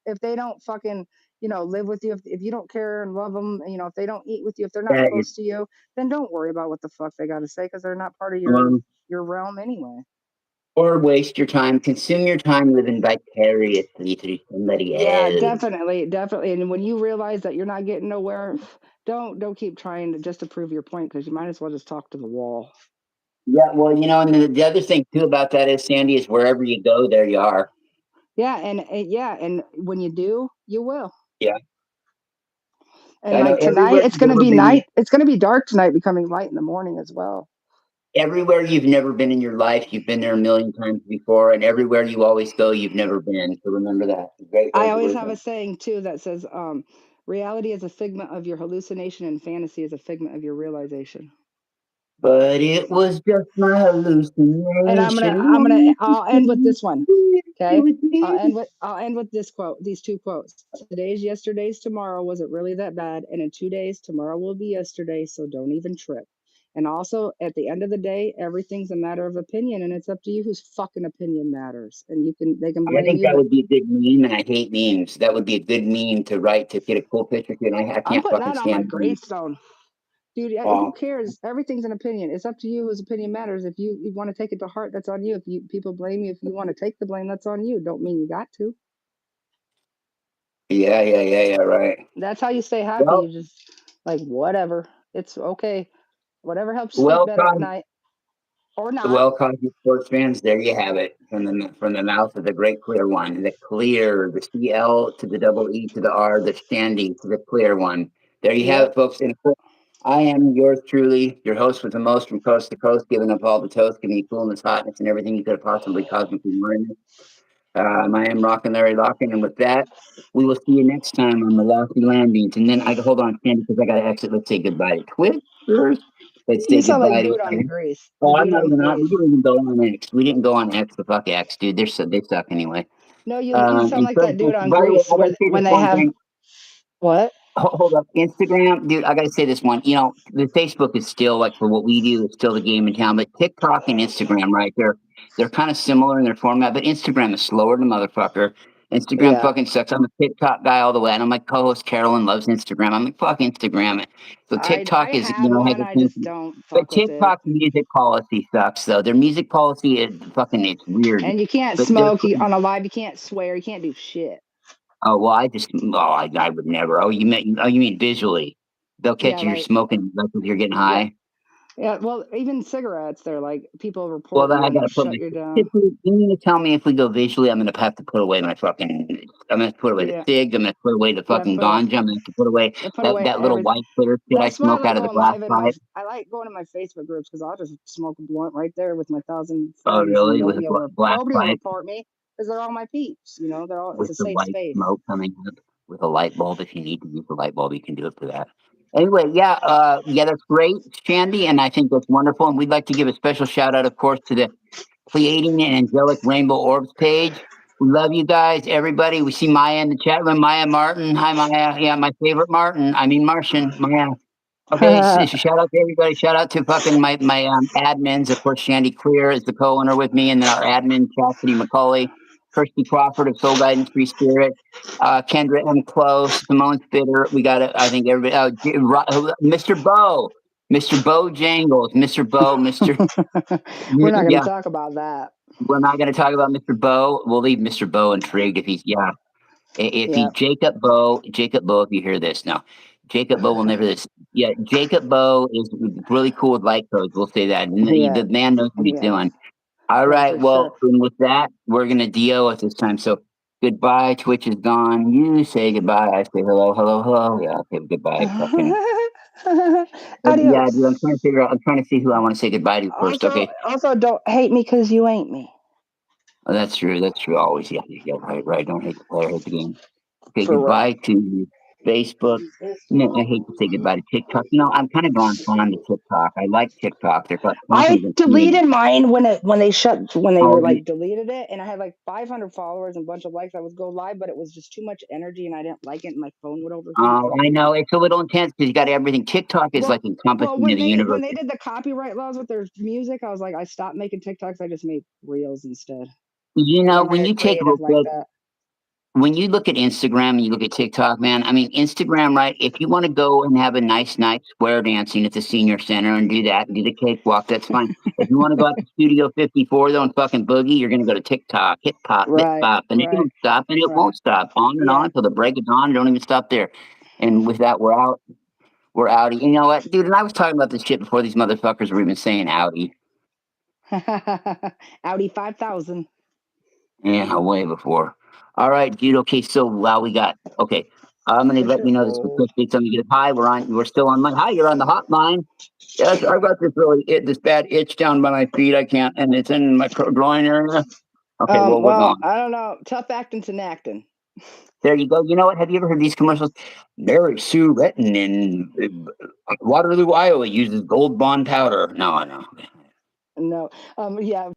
if they don't fucking live with you, if you don't care and love them, if they don't eat with you, if they're not close to you, then don't worry about what the fuck they got to say because they're not part of your realm anyway. Or waste your time, consume your time living vicariously through somebody else. Yeah, definitely. And when you realize that you're not getting nowhere, don't keep trying just to prove your point because you might as well just talk to the wall. Yeah, well, and the other thing too about that is, Sandy, is wherever you go, there you are. Yeah, and when you do, you will. Yeah. And like tonight, it's going to be night. It's going to be dark tonight, becoming light in the morning as well. Everywhere you've never been in your life, you've been there a million times before, and everywhere you always go, you've never been. So remember that. I always have a saying too that says, reality is a figment of your hallucination and fantasy is a figment of your realization. But it was just my hallucination. And I'll end with this one. Okay. I'll end with this quote, these two quotes. Today's yesterday's tomorrow. Was it really that bad? And in 2 days, tomorrow will be yesterday. So don't even trip. And also at the end of the day, everything's a matter of opinion and it's up to you whose fucking opinion matters. And they can blame you. I think that would be a good meme, and I hate memes. That would be a good meme to write to get a cool picture to, and I can't fucking that on my gravestone. Dude, who cares? Everything's an opinion. It's up to you whose opinion matters. If you want to take it to heart, that's on you. If people blame you, if you want to take the blame, that's on you. Don't mean you got to. Yeah, right. That's how you stay happy. Well, you just like whatever. It's okay. Whatever helps you sleep better at night. Or not. Well, Cosmic Sports fans, there you have it from the mouth of the great clear one. The clear, the CL to the double E to the R, the Shandy to the clear one. There you have it, folks. And I am yours truly, your host with the most from coast to coast, giving up all the toast, giving you coolness, hotness, and everything you could have possibly cosmically learned. I am Larry Locken, and with that, we will see you next time on the Lofty Landings. And then hold on, Sandy, because I got to exit. Let's say goodbye to Twitch first. Let's say goodbye like dude on Grease. Oh, I'm not even on. We didn't even go on X. We didn't go on X. The fuck X, dude. They suck anyway. No, you sound like that dude on Grease when they have. What? Hold up, Instagram, dude. I gotta say this one. The Facebook is still like for what we do, it's still the game in town. But TikTok and Instagram, right? They're kind of similar in their format, but Instagram is slower than motherfucker. Instagram fucking sucks. I'm a TikTok guy all the way, and I'm like co-host Carolyn loves Instagram. I'm like fuck Instagram. So TikTok is I just don't. But TikTok music policy sucks though. Their music policy is fucking it's weird. And you can't smoke on a live. You can't swear. You can't do shit. Oh well, I would never. Oh, you mean visually? They'll catch you smoking like if you're getting high. Yeah, well, even cigarettes, they're like people report. Well, then I gotta shut you down. You mean to tell me if we go visually, I'm gonna have to put away my fucking. I'm gonna put away the cigs. I'm gonna put away the fucking ganja. I'm gonna have to put away that little white glitter shit I smoke out of the glass pipe. I like going to my Facebook groups because I'll just smoke a blunt right there with my 1,000 friends. Oh, really? With a glass pipe? Nobody will report me because they're all my peeps. They're all. It's a safe space. Smoke coming up with a light bulb. If you need to use a light bulb, you can do it for that. Anyway, that's great, Shandy, and I think that's wonderful. And we'd like to give a special shout out, of course, to the Pleiadian and Angelic Rainbow Orbs page. We love you guys, everybody. We see Maya in the chat room. Maya Martin. Hi, Maya. Yeah, my favorite Martin. I mean Martian. Maya. Okay, shout out to everybody. Shout out to fucking my admins. Of course, Shandy Clear is the co-owner with me, and then our admin, Chastity McCauley, Kirsty Crawford of Soul Guidance Free Spirit, Kendra M. Close, Simone Spitter. We got it. I think everybody. Mr. Bo, Mr. Bo Jangles, Mr. Bo, Mr. We're not going to talk about that. We're not going to talk about Mr. Bo. We'll leave Mr. Bo intrigued if he's he's Jacob Bo, if you hear this now. Jacob Bo will never this. Yeah, Jacob Bo is really cool with light codes. We'll say that. The man knows what he's doing. All right. Well, and with that, we're going to DO at this time. So Goodbye. Twitch is gone. You say goodbye. I say hello, hello, hello. Yeah, okay, goodbye. Fucking. Yeah, dude, Adios. I'm trying to see who I want to say goodbye to first. Okay. Also, don't hate me because you ain't me. Oh, that's true. That's true. Always. Yeah, right. Don't hate the player, hate the game. Okay, For goodbye to Facebook. No, I hate to say goodbye to TikTok. You know, I'm kind of gone on to TikTok. I like TikTok. Their content is deleted mine when they were you, deleted it, and I had like 500 followers and a bunch of likes. I would go live, but it was just too much energy, and I didn't like it, and my phone would overheat. I know it's a little intense because you got everything. TikTok is like encompassing when the universe. When they did the copyright laws with their music, I was like, I stopped making TikToks. I just made reels instead. You know, I'm when very you take creative like that. when you look at Instagram and you look at TikTok, man, I mean, Instagram, right? If you want to go and have a nice night square dancing at the senior center and do that and do the cakewalk, that's fine. If you want to go out to Studio 54 though and fucking boogie, you're going to go to TikTok, hip hop, bip bop, and it don't stop and it won't stop. On and on until the break of dawn. Don't even stop there. And with that, we're out. We're outie. You know what, dude? And I was talking about this shit before these motherfuckers were even saying outie. Audi 5000. Yeah, way before. All right, dude. Okay, so we got okay. I'm gonna let you know this quick. I'm gonna get hi. We're still on my hi. You're on the hotline. Yes, I've got this bad itch down by my feet. I can't, and it's in my groin area. Okay, well, we're gone. I don't know. Tough acting to acting. There you go. You know what? Have you ever heard these commercials? Mary Sue Retton in Waterloo, Iowa uses Gold Bond powder. No, I know. No. Yeah.